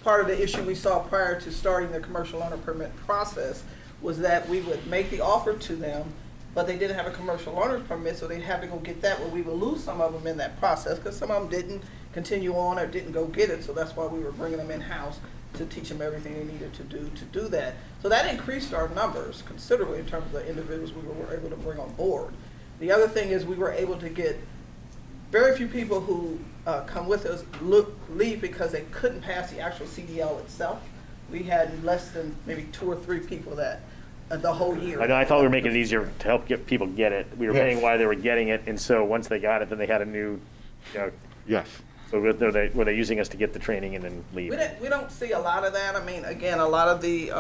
part of the issue we saw prior to starting the commercial learner permit process was that we would make the offer to them, but they didn't have a commercial learner's permit, so they'd have to go get that, where we would lose some of them in that process, because some of them didn't continue on or didn't go get it, so that's why we were bringing them in-house to teach them everything they needed to do that. So that increased our numbers considerably in terms of the individuals we were able to bring on board. The other thing is we were able to get very few people who come with us leave because they couldn't pass the actual CDL itself. We had less than maybe 2 or 3 people that the whole year. I know, I thought we were making it easier to help get people get it. We were Yes. paying why they were getting it, and so once they got it, then they had a new, you know, Yes. so were they using us to get the training and then leave? We don't see a lot of that. I mean, again, a lot of the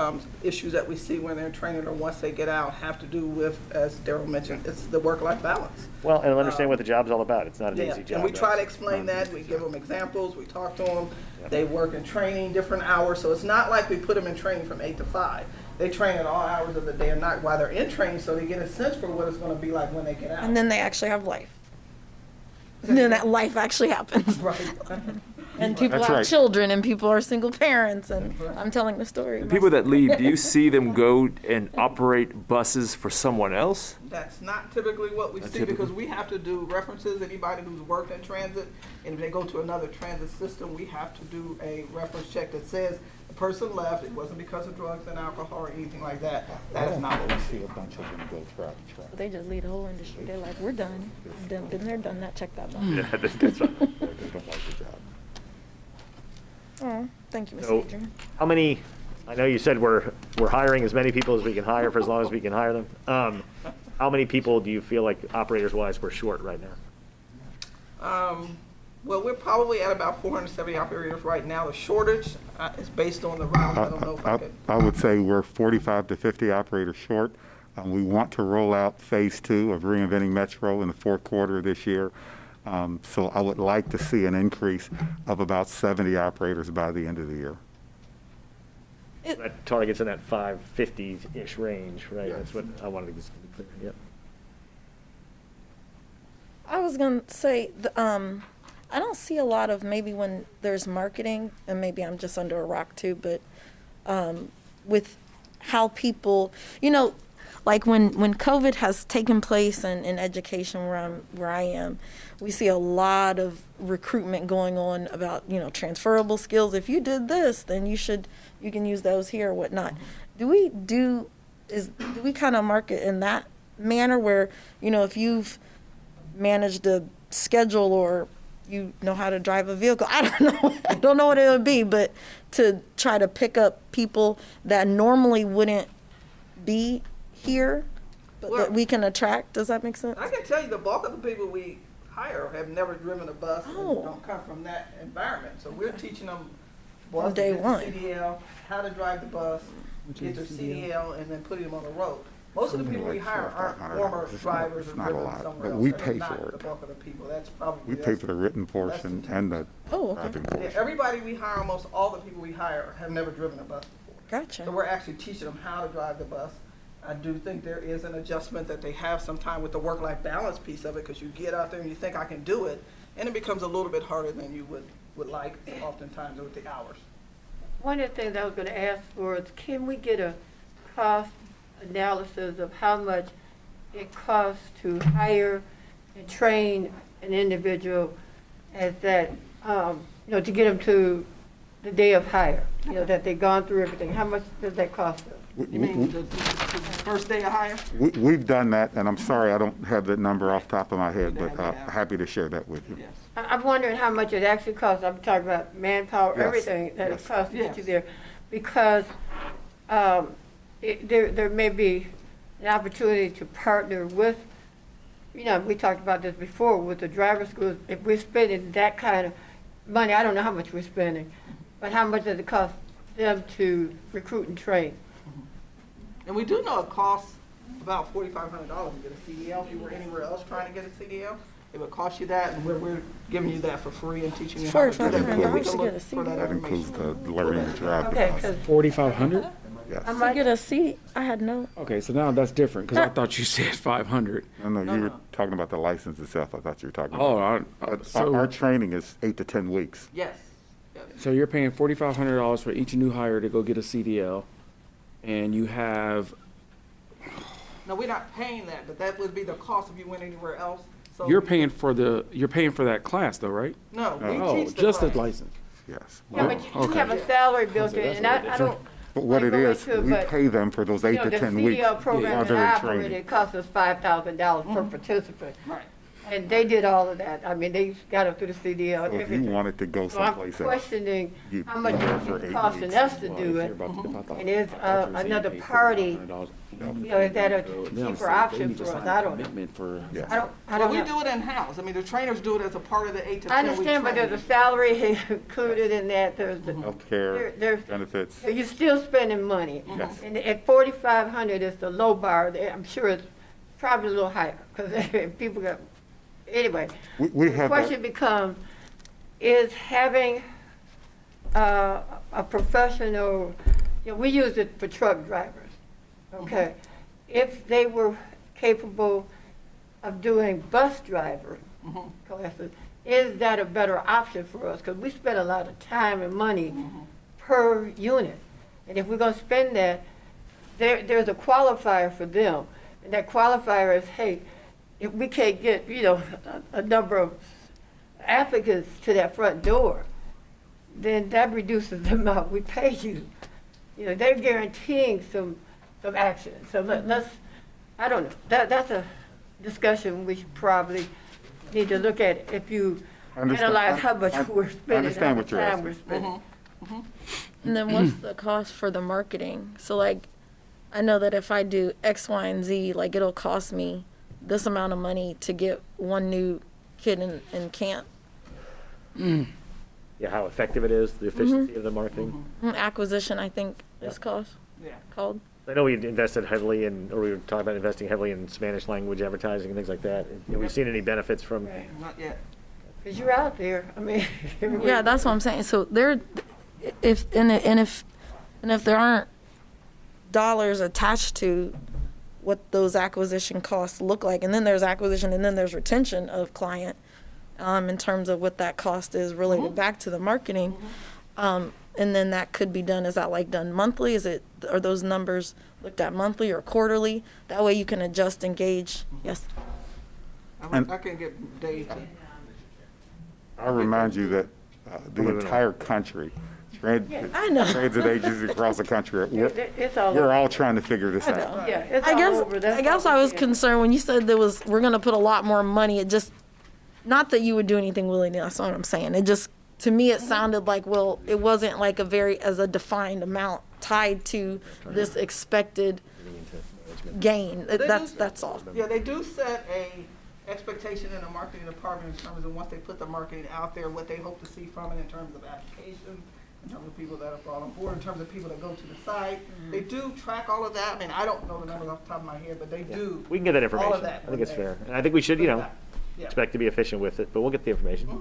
issues that we see when they're training or once they get out have to do with, as Daryl mentioned, it's the work-life balance. Well, and understand what the job's all about. It's not an Yeah, easy job. and we try to that's- explain that. We give them examples. We talk to them. They work in training different hours, so it's not like we put them in training from 8 to 5. They train at all hours of the day and night while they're in training, so they get a sense for what it's going to be like when they get out. And then they actually have life. And then that life actually happens. Right. And people That's have right. children and people are single parents and I'm telling the story. The people that leave, do you see them go and operate buses for someone else? That's not typically what we Not see because we have to do references, anybody who's worked in transit, and if they go to another transit system, we have to do a reference check that says the person left, it wasn't because of drugs and alcohol or anything like that. That is not what we see. a bunch of them go track. They just lead the whole industry. They're like, we're done. Been there, done that, check that box. Yeah, that's right. They don't like the job. Oh, thank you, Ms. So, Adrian. how many, I know you said we're hiring as many people as we can hire for as long as we can hire them. How many people do you feel like operators-wise we're short right now? Well, we're probably at about 470 operators right now. The shortage is based on the route. I don't know if I could. I would say we're 45 to 50 operators short. We want to roll out phase 2 of Reinventing Metro in the fourth quarter of this year. So I would like to see an increase of about 70 operators by the end of the year. That target's in that 550-ish range, right? Yes. That's what I wanted to just be clear, yep. I was gonna say, I don't see a lot of maybe when there's marketing, and maybe I'm just under a rock too, but with how people, like when COVID has taken place in education where I am, we see a lot of recruitment going on about, transferable skills. If you did this, then you can use those here or whatnot. Do we kind of market in that manner where, if you've managed a schedule or you know how to drive a vehicle, I don't know what it would be, but to try to pick up people that normally wouldn't be here, but that we can attract. Does that make sense? I can tell you the bulk of the people we hire have never driven a bus Oh. and don't come from that environment. So we're teaching them From day get one. the CDL, how to drive the bus, get their CDL, and then putting them on the road. Most of the people we hire aren't former drivers or It's not a driven lot, somewhere but else. we They're pay not for the it. bulk of the people. That's probably We pay for the written portion and the Oh, okay. driving Yeah, portion. everybody we hire, almost all the people we hire have never driven a bus before. Gotcha. So we're actually teaching them how to drive the bus. I do think there is an adjustment that they have sometime with the work-life balance piece of it, because you get out there and you think I can do it, and it becomes a little bit harder than you would like oftentimes with the hours. One of the things I was gonna ask for is, can we get a cost analysis of how much it costs to hire and train an individual as that, to get them to the day of hire, that they've gone through everything? How much does that cost us? You mean the first day of hire? We've done that, and I'm sorry I don't have that number off the top of my head, but Yeah. happy to share that with you. Yes. I'm wondering how much it actually costs. I'm talking about manpower, Yes, everything that it yes. costs to get you Yes. there. Because there may be an opportunity to partner with, we talked about this before, with the driver schools. If we're spending that kind of money, I don't know how much we're spending, but how much does it cost them to recruit and train? And we do know it costs about $4,500 to get a CDL. If you were anywhere else trying to get a CDL, it would cost you that, and we're giving you that for free and teaching you how to do that. $4,500 We to can get look a for that That includes information. the learning to drive the Okay, bus. because 4,500? Yes. To get a seat, I had no. Okay, so now that's different, because I thought you said 500. No, you were no. talking about the license itself. I thought you were talking Oh, about. Our training is 8 to 10 weeks. Yes. so you're paying $4,500 for each new hire to go get a CDL, and you have, No, we're not paying that, but that would be the cost if you went anywhere else. So you're paying for that class though, right? No, we Oh, teach the just the class. license. Yes. yeah, but you okay. have a salary built in, that's and a I little don't. But what it wanna go is, into it, we but, pay them for those 8 to 10 the weeks. CDL while program they're that I in training. operated cost us $5,000 per participant. Right. And they did all of that. I mean, they got up through the CDL, So if you everything. wanted to go So I'm someplace else, questioning how much you'd be there for it's 8 costing weeks. us to Well, do if it. you're about to- if I thought- And is I thought you were saying another you paid party $4,500 is that a They cheaper say they option need to for us? sign I a don't know. commitment for. I don't We know. do it in-house. I mean, the trainers do it as a part of the 8 to 10 I week understand, but there's a training. salary included in that, there's the, Healthcare, there's, benefits. you're still spending money. Yes. And at 4,500 is the low bar, I'm sure it's probably a little higher, because people got, anyway. We The have question becomes, is having a professional, we use it for truck drivers, okay? If they were capable of doing bus driver classes, is that a better option for us? Because we spend a lot of time and money per unit. And if we're going to spend that, there's a qualifier for them. And that qualifier is, hey, if we can't get, a number of applicants to that front door, then that reduces the amount we pay you. They're guaranteeing some action. So let's, I don't know, that's a discussion we should probably need to look at if you analyze how much we're spending, understand how what much you're time asking. we're spending. And then what's the cost for the marketing? So like, I know that if I do X, Y, and Z, like it'll cost me this amount of money to get one new kid in camp. Yeah, how effective it is, the efficiency of the marketing. Acquisition, I think, is called. I know we invested heavily in, or we were talking about investing heavily in Spanish language advertising and things like that. Have we seen any benefits from? Not yet. Because you're out there, I mean. Yeah, that's what I'm saying. So if there aren't dollars attached to what those acquisition costs look like, and then there's acquisition, and then there's retention of client, in terms of what that cost is related back to the marketing, and then that could be done. Is that like done monthly? Are those numbers looked at monthly or quarterly? That way you can adjust and gauge. Yes. I can get Dave to. I'll remind you that the entire country, I know. transit agencies across the country, It's all we're all trying to figure this out. Yeah, it's all over. That's I guess all I we was can. concerned when you said we're going to put a lot more money. It just, not that you would do anything willy-nilly, that's not what I'm saying. It just, to me, it sounded like, well, it wasn't like as a defined amount tied to this expected gain. That's all. Yeah, they do set a expectation in the marketing department in terms of once they put the marketing out there, what they hope to see from it in terms of applications, in terms of people that have brought on board, in terms of people that go to the site. They do track all of that. I mean, I don't know the numbers off the top of my head, but they do. We can get that all information. of that I think it's when they fair. And I think we should, Yeah. expect to be efficient with it, but we'll get the information. Yeah.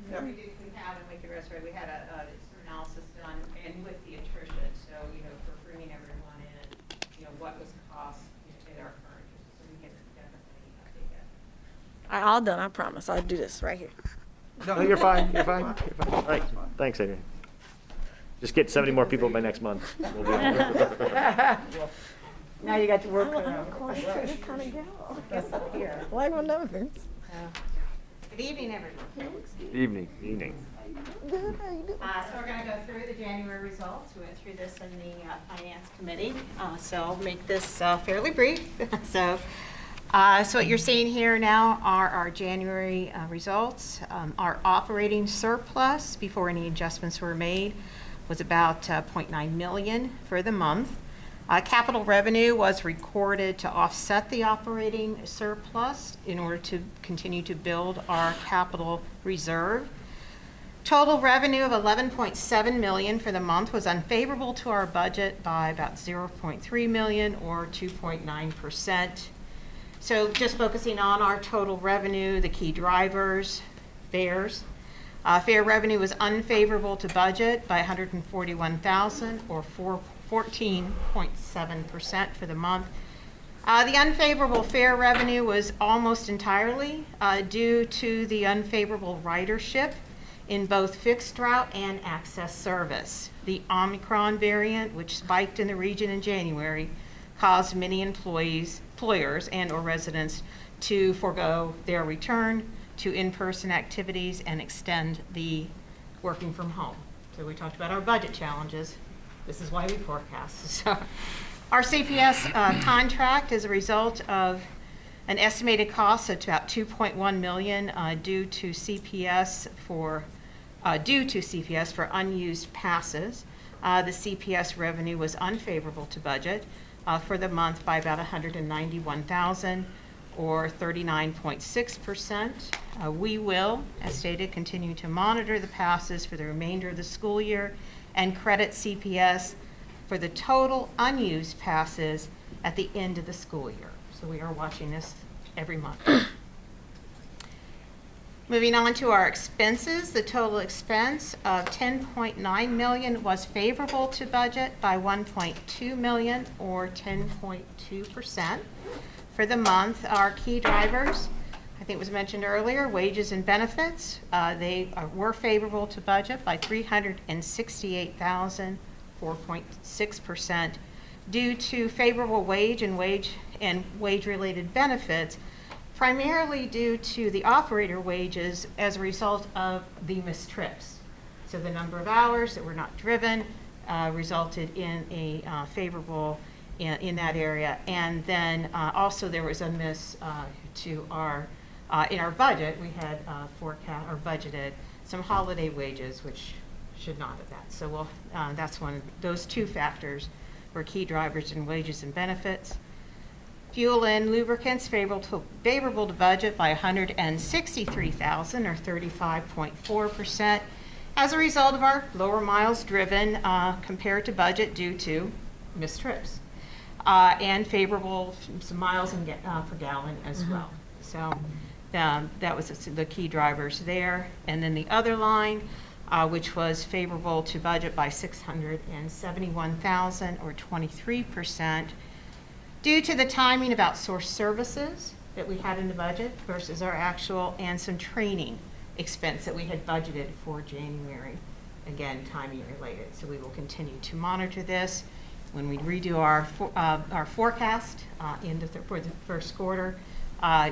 Yeah. We have, and make the rest right, we had a some analysis done, and with the attrition, so, for bringing everyone in, what was cost in our current, so we can definitely update that. All done, I promise. I'll do this right here. No, you're fine, you're fine. You're fine. All right, thanks, Adrian. Just get 70 more people by next month. We'll be all right. Now you got to work I'm around. a quantitative kind of gal. Yes, here. Like my numbers. Good evening, everyone. Evening. Evening. Good, how you doing? So we're going to go through the January results. We went through this in the Finance Committee, so I'll make this fairly brief. So what you're seeing here now are our January results. Our operating surplus before any adjustments were made was about 0.9 million for the month. Capital revenue was recorded to offset the operating surplus in order to continue to build our capital reserve. Total revenue of 11.7 million for the month was unfavorable to our budget by about 0.3 million or 2.9%. So just focusing on our total revenue, the key drivers, fares. Fare revenue was unfavorable to budget by 141,000 or 14.7% for the month. The unfavorable fare revenue was almost entirely due to the unfavorable ridership in both fixed route and access service. The Omicron variant, which spiked in the region in January, caused many employers and or residents to forego their return to in-person activities and extend the working from home. So we talked about our budget challenges. This is why we forecast. So our CPS contract is a result of an estimated cost of about 2.1 million due to CPS for unused passes. The CPS revenue was unfavorable to budget for the month by about 191,000 or 39.6%. We will, as stated, continue to monitor the passes for the remainder of the school year and credit CPS for the total unused passes at the end of the school year. So we are watching this every month. Moving on to our expenses, the total expense of $10.9 million was favorable to budget by $1.2 million or 10.2%. For the month, our key drivers, I think was mentioned earlier, wages and benefits, they were favorable to budget by $368,000, 4.6%, due to favorable wage-related benefits, primarily due to the operator wages as a result of the missed trips. So the number of hours that were not driven resulted in a favorable in that area. And then also there was a miss to our, in our budget, we had forecast or budgeted some holiday wages, which should not have that. So we'll, that's one, those two factors were key drivers in wages and benefits. Fuel and lubricants favorable to budget by $163,000 or 35.4% as a result of our lower miles driven compared to budget due to missed trips and favorable some miles per gallon as well. So that was the key drivers there. And then the other line, which was favorable to budget by $671,000 or 23%. Due to the timing of outsourced services that we had in the budget versus our actual and some training expense that we had budgeted for January, again, timing related. So we will continue to monitor this. When we redo our forecast for the first quarter,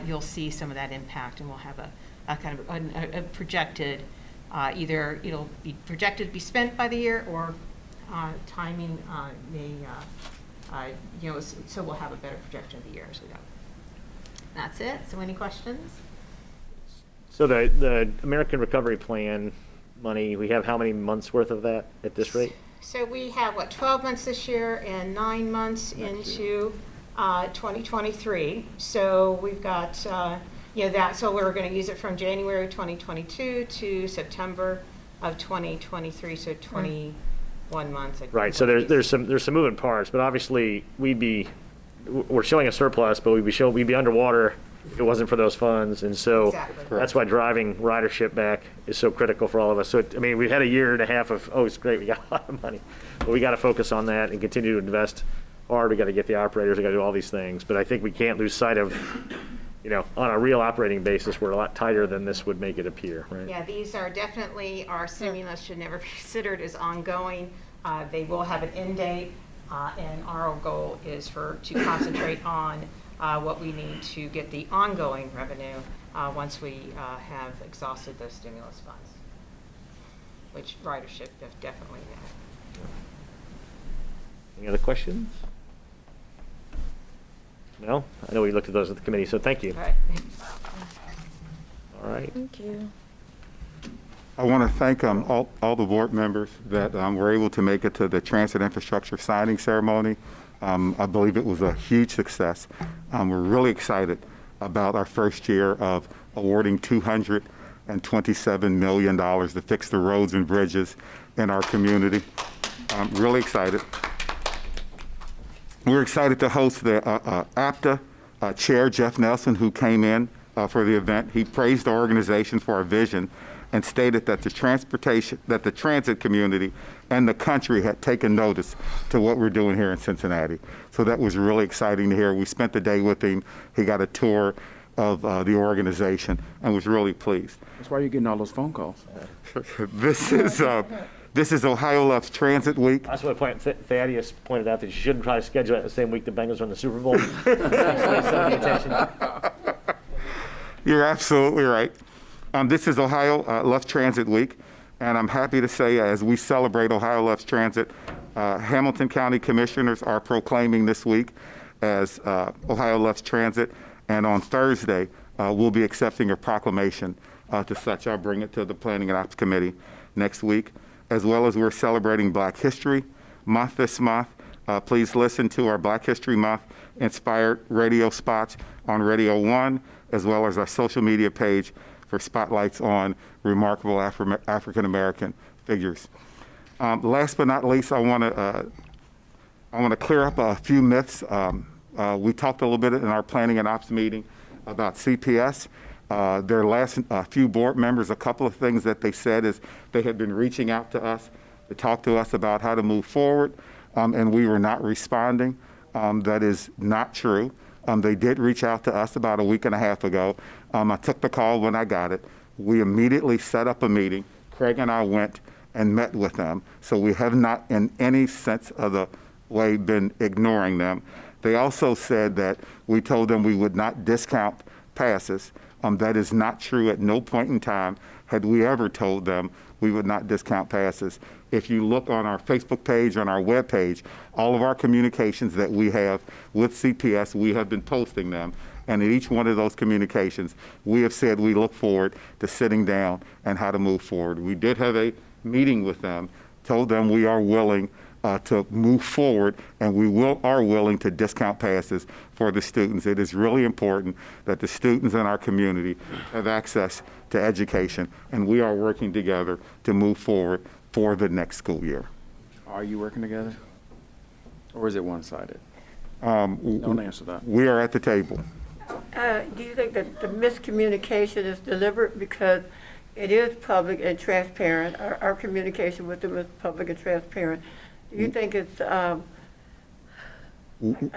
you'll see some of that impact, and we'll have a kind of a projected, either it'll be projected to be spent by the year or timing may, you know, so we'll have a better projection of the year as we go. That's it. So any questions? So the American Recovery Plan money, we have how many months worth of that at this rate? So we have, 12 months this year and 9 months into 2023. So we've got, you know, that, so we're going to use it from January 2022 to September of 2023, so 21 months. Right, so there's some moving parts, but obviously we're showing a surplus, but we'd be underwater if it wasn't for those funds, and so Exactly. that's why driving ridership back is so critical for all of us. So I mean, we've had a year and a half of, oh, it's great, we got a lot of money, but we got to focus on that and continue to invest hard. We got to get the operators, we got to do all these things, but I think we can't lose sight of, you know, on a real operating basis, we're a lot tighter than this would make it appear, right? Yeah, these are definitely, our stimulus should never be considered as ongoing. They will have an end date, and our goal is to concentrate on what we need to get the ongoing revenue once we have exhausted those stimulus funds, which ridership definitely has. Any other questions? No? I know we looked at those at the committee, so thank you. All right. All right. Thank you. I want to thank all the board members that were able to make it to the transit infrastructure signing ceremony. I believe it was a huge success. We're really excited about our first year of awarding $227 million to fix the roads and bridges in our community. I'm really excited. We're excited to host the APTA Chair, Jeff Nelson, who came in for the event. He praised the organization for our vision and stated that the transit community and the country had taken notice to what we're doing here in Cincinnati. So that was really exciting to hear. We spent the day with him. He got a tour of the organization and was really pleased. That's why you're getting all those phone calls. This is Ohio Loves Transit Week. That's what Thaddeus pointed out, that you shouldn't try to schedule it the same week the Bengals run the Super Bowl. Attention. You're absolutely right. This is Ohio Loves Transit Week, and I'm happy to say as we celebrate Ohio Loves Transit, Hamilton County Commissioners are proclaiming this week as Ohio Loves Transit, and on Thursday we'll be accepting a proclamation to such. I'll bring it to the Planning and Ops Committee next week, as well as we're celebrating Black History Month this month, Please listen to our Black History Month inspired radio spots on Radio 1, as well as our social media page for spotlights on remarkable African American figures. Last but not least, I want to clear up a few myths. We talked a little bit in our planning and ops meeting about CPS. Their last few board members, a couple of things that they said is they had been reaching out to us to talk to us about how to move forward, and we were not responding. That is not true. They did reach out to us about a week and a half ago. I took the call when I got it. We immediately set up a meeting. Craig and I went and met with them. So we have not in any sense of the way been ignoring them. They also said that we told them we would not discount passes. That is not true. At no point in time had we ever told them we would not discount passes. If you look on our Facebook page, on our web page, all of our communications that we have with CPS, we have been posting them. And in each one of those communications, we have said we look forward to sitting down and how to move forward. We did have a meeting with them, told them we are willing to move forward, and are willing to discount passes for the students. It is really important that the students in our community have access to education, and we are working together to move forward for the next school year. Are you working together? Or is it one-sided? Don't answer that. We are at the table. Do you think that the miscommunication is deliberate because it is public and transparent? Our communication with them is public and transparent. Do you think it's, I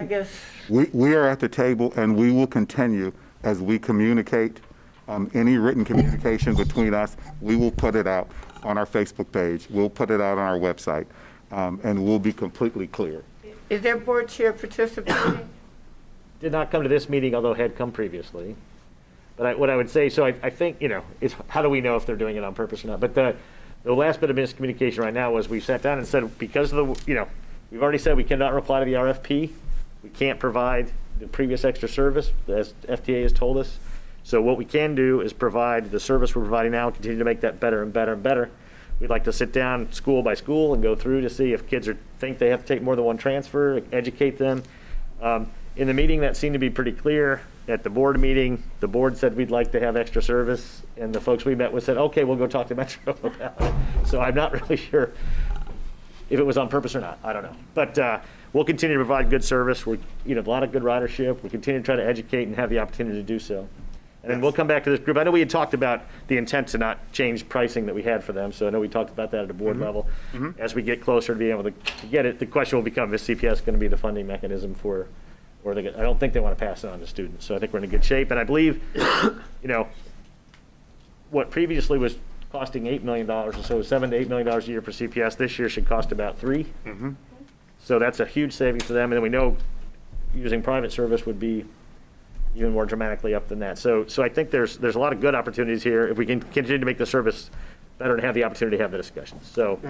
guess... We are at the table, and we will continue as we communicate. Any written communication between us, we will put it out on our Facebook page. We'll put it out on our website, and we'll be completely clear. Is their board chair participating? Did not come to this meeting, although had come previously. But what I would say, so I think, it's how do we know if they're doing it on purpose or not? But the last bit of miscommunication right now was we sat down and said, because of the, we've already said we cannot reply to the RFP. We can't provide the previous extra service, as FTA has told us. So what we can do is provide the service we're providing now, continue to make that better and better and better. We'd like to sit down school by school and go through to see if kids think they have to take more than one transfer, educate them. In the meeting, that seemed to be pretty clear. At the board meeting, the board said we'd like to have extra service, and the folks we met with said, okay, we'll go talk to Metro about it. So I'm not really sure if it was on purpose or not. I don't know. But we'll continue to provide good service. We're, a lot of good ridership. We continue to try to educate and have the opportunity to do so. And then we'll come back to this group. I know we had talked about the intent to not change pricing that we had for them, so I know we talked about that at a board level. As we get closer to being able to get it, the question will become, is CPS going to be the funding mechanism for, or I don't think they want to pass it on to students. So I think we're in a good shape. And I believe, what previously was costing $8 million or so, $7 to $8 million a year for CPS, this year should cost about $3. So that's a huge savings for them. And then we know using private service would be even more dramatically up than that. So I think there's a lot of good opportunities here if we can continue to make the service better and have the opportunity to have the discussions. So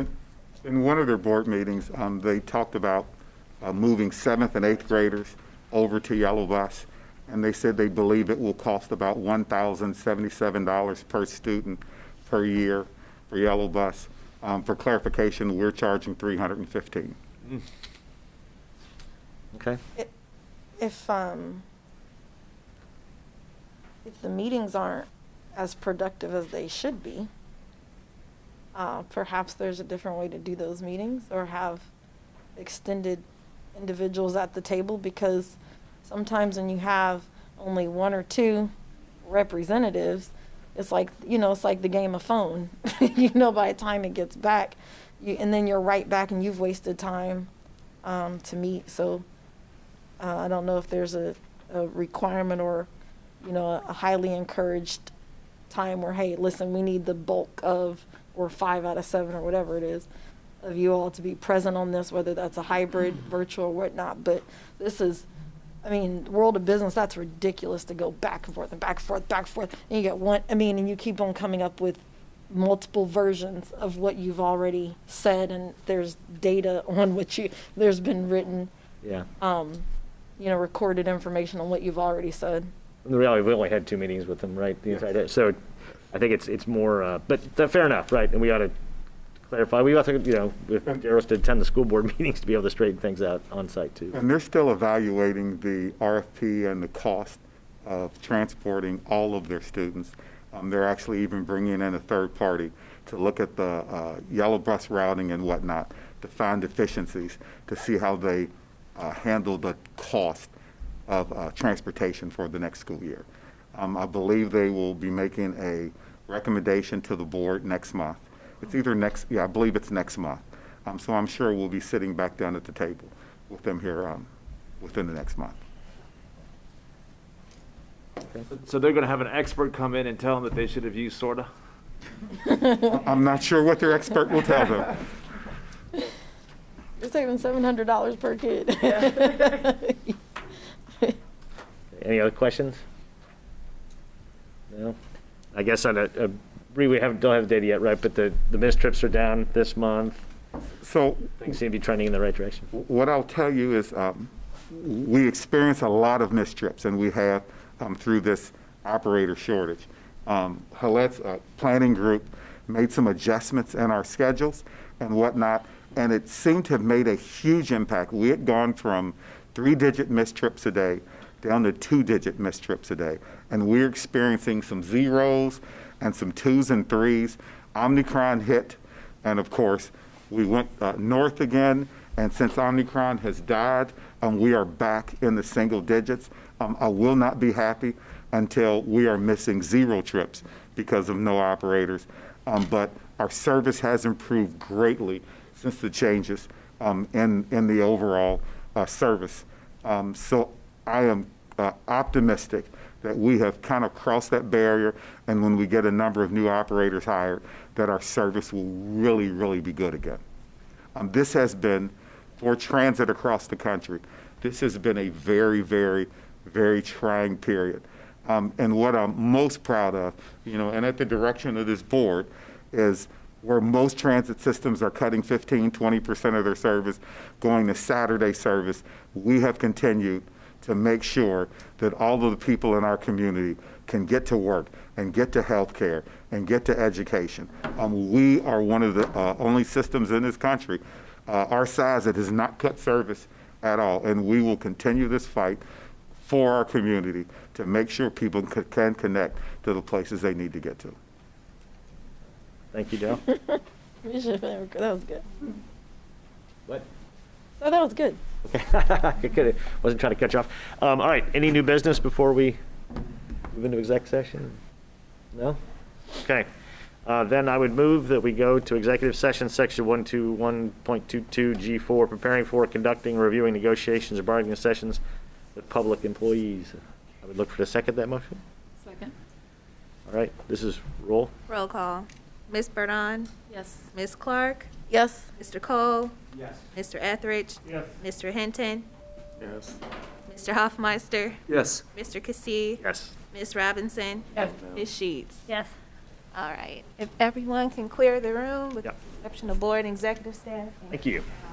in one of their board meetings, they talked about moving 7th and 8th graders over to Yellow Bus, and they said they believe it will cost about $1,077 per student per year for Yellow Bus. For clarification, we're charging $315. Okay. If the meetings aren't as productive as they should be, perhaps there's a different way to do those meetings or have extended individuals at the table, because sometimes when you have only one or two representatives, it's like, it's like the game of phone. By the time it gets back, and then you're right back and you've wasted time to meet. So I don't know if there's a requirement or a highly encouraged time where, hey, listen, we need the bulk of, or 5 out of 7 or whatever it is, of you all to be present on this, whether that's a hybrid, virtual, or whatnot. But this is, world of business, that's ridiculous to go back and forth and back and forth, back and forth. And you get one, and you keep on coming up with multiple versions of what you've already said, and there's data on what there's been written, recorded information on what you've already said. In the reality, we only had 2 meetings with them, right? The entire day. So I think it's more, but fair enough, right? And we ought to clarify. We also, you know, if Daryl's to attend the school board meetings to be able to straighten things out on site too. And they're still evaluating the RFP and the cost of transporting all of their students. They're actually even bringing in a third party to look at the yellow bus routing and whatnot to find efficiencies, to see how they handle the cost of transportation for the next school year. I believe they will be making a recommendation to the board next month. It's either next, yeah, I believe it's next month. So I'm sure we'll be sitting back down at the table with them here within the next month. So they're gonna have an expert come in and tell them that they should have used SORTA? I'm not sure what their expert will tell them. You're saving $700 per kid. Any other questions? No? I guess on we don't have data yet, right? But the missed trips are down this month. So Things seem to be trending in the right direction. what I'll tell you is we experience a lot of missed trips, and we have through this operator shortage. Halett's planning group made some adjustments in our schedules and whatnot, and it seemed to have made a huge impact. We had gone from 3-digit missed trips a day down to 2-digit missed trips a day, and we're experiencing some zeros and some 2s and 3s. Omicron hit, and of course, we went north again, and since Omicron has died, we are back in the single digits. I will not be happy until we are missing 0 trips because of no operators. But our service has improved greatly since the changes in the overall service. So I am optimistic that we have kind of crossed that barrier, and when we get a number of new operators hired, that our service will really, really be good again. This has been, for transit across the country, this has been a very, very, very trying period. And what I'm most proud of, you know, and at the direction of this board, is where most transit systems are cutting 15, 20% of their service, going to Saturday service, we have continued to make sure that all of the people in our community can get to work and get to health care and get to education. We are one of the only systems in this country our size that has not cut service at all, and we will continue this fight for our community to make sure people can connect to the places they need to get to. Thank you, Dale. That was good. What? So that was good. Okay. Wasn't trying to cut you off. All right, any new business before we move into exec session? No? Okay. Then I would move that we go to executive session, section 121.22 G4, preparing for, conducting, reviewing negotiations or bargaining sessions with public employees. I would look for the second that motion. Second. All right, this is roll. Roll call. Ms. Burdon? Yes. Ms. Clark? Yes. Mr. Cole? Yes. Mr. Etheridge? Yes. Mr. Hinton? Yes. Mr. Hoffmeister? Yes. Mr. Cassie? Yes. Ms. Robinson? Yes. Ms. Sheets? Yes. All right. If everyone can clear the room with the Yep. exception of board and executive staff. Thank you.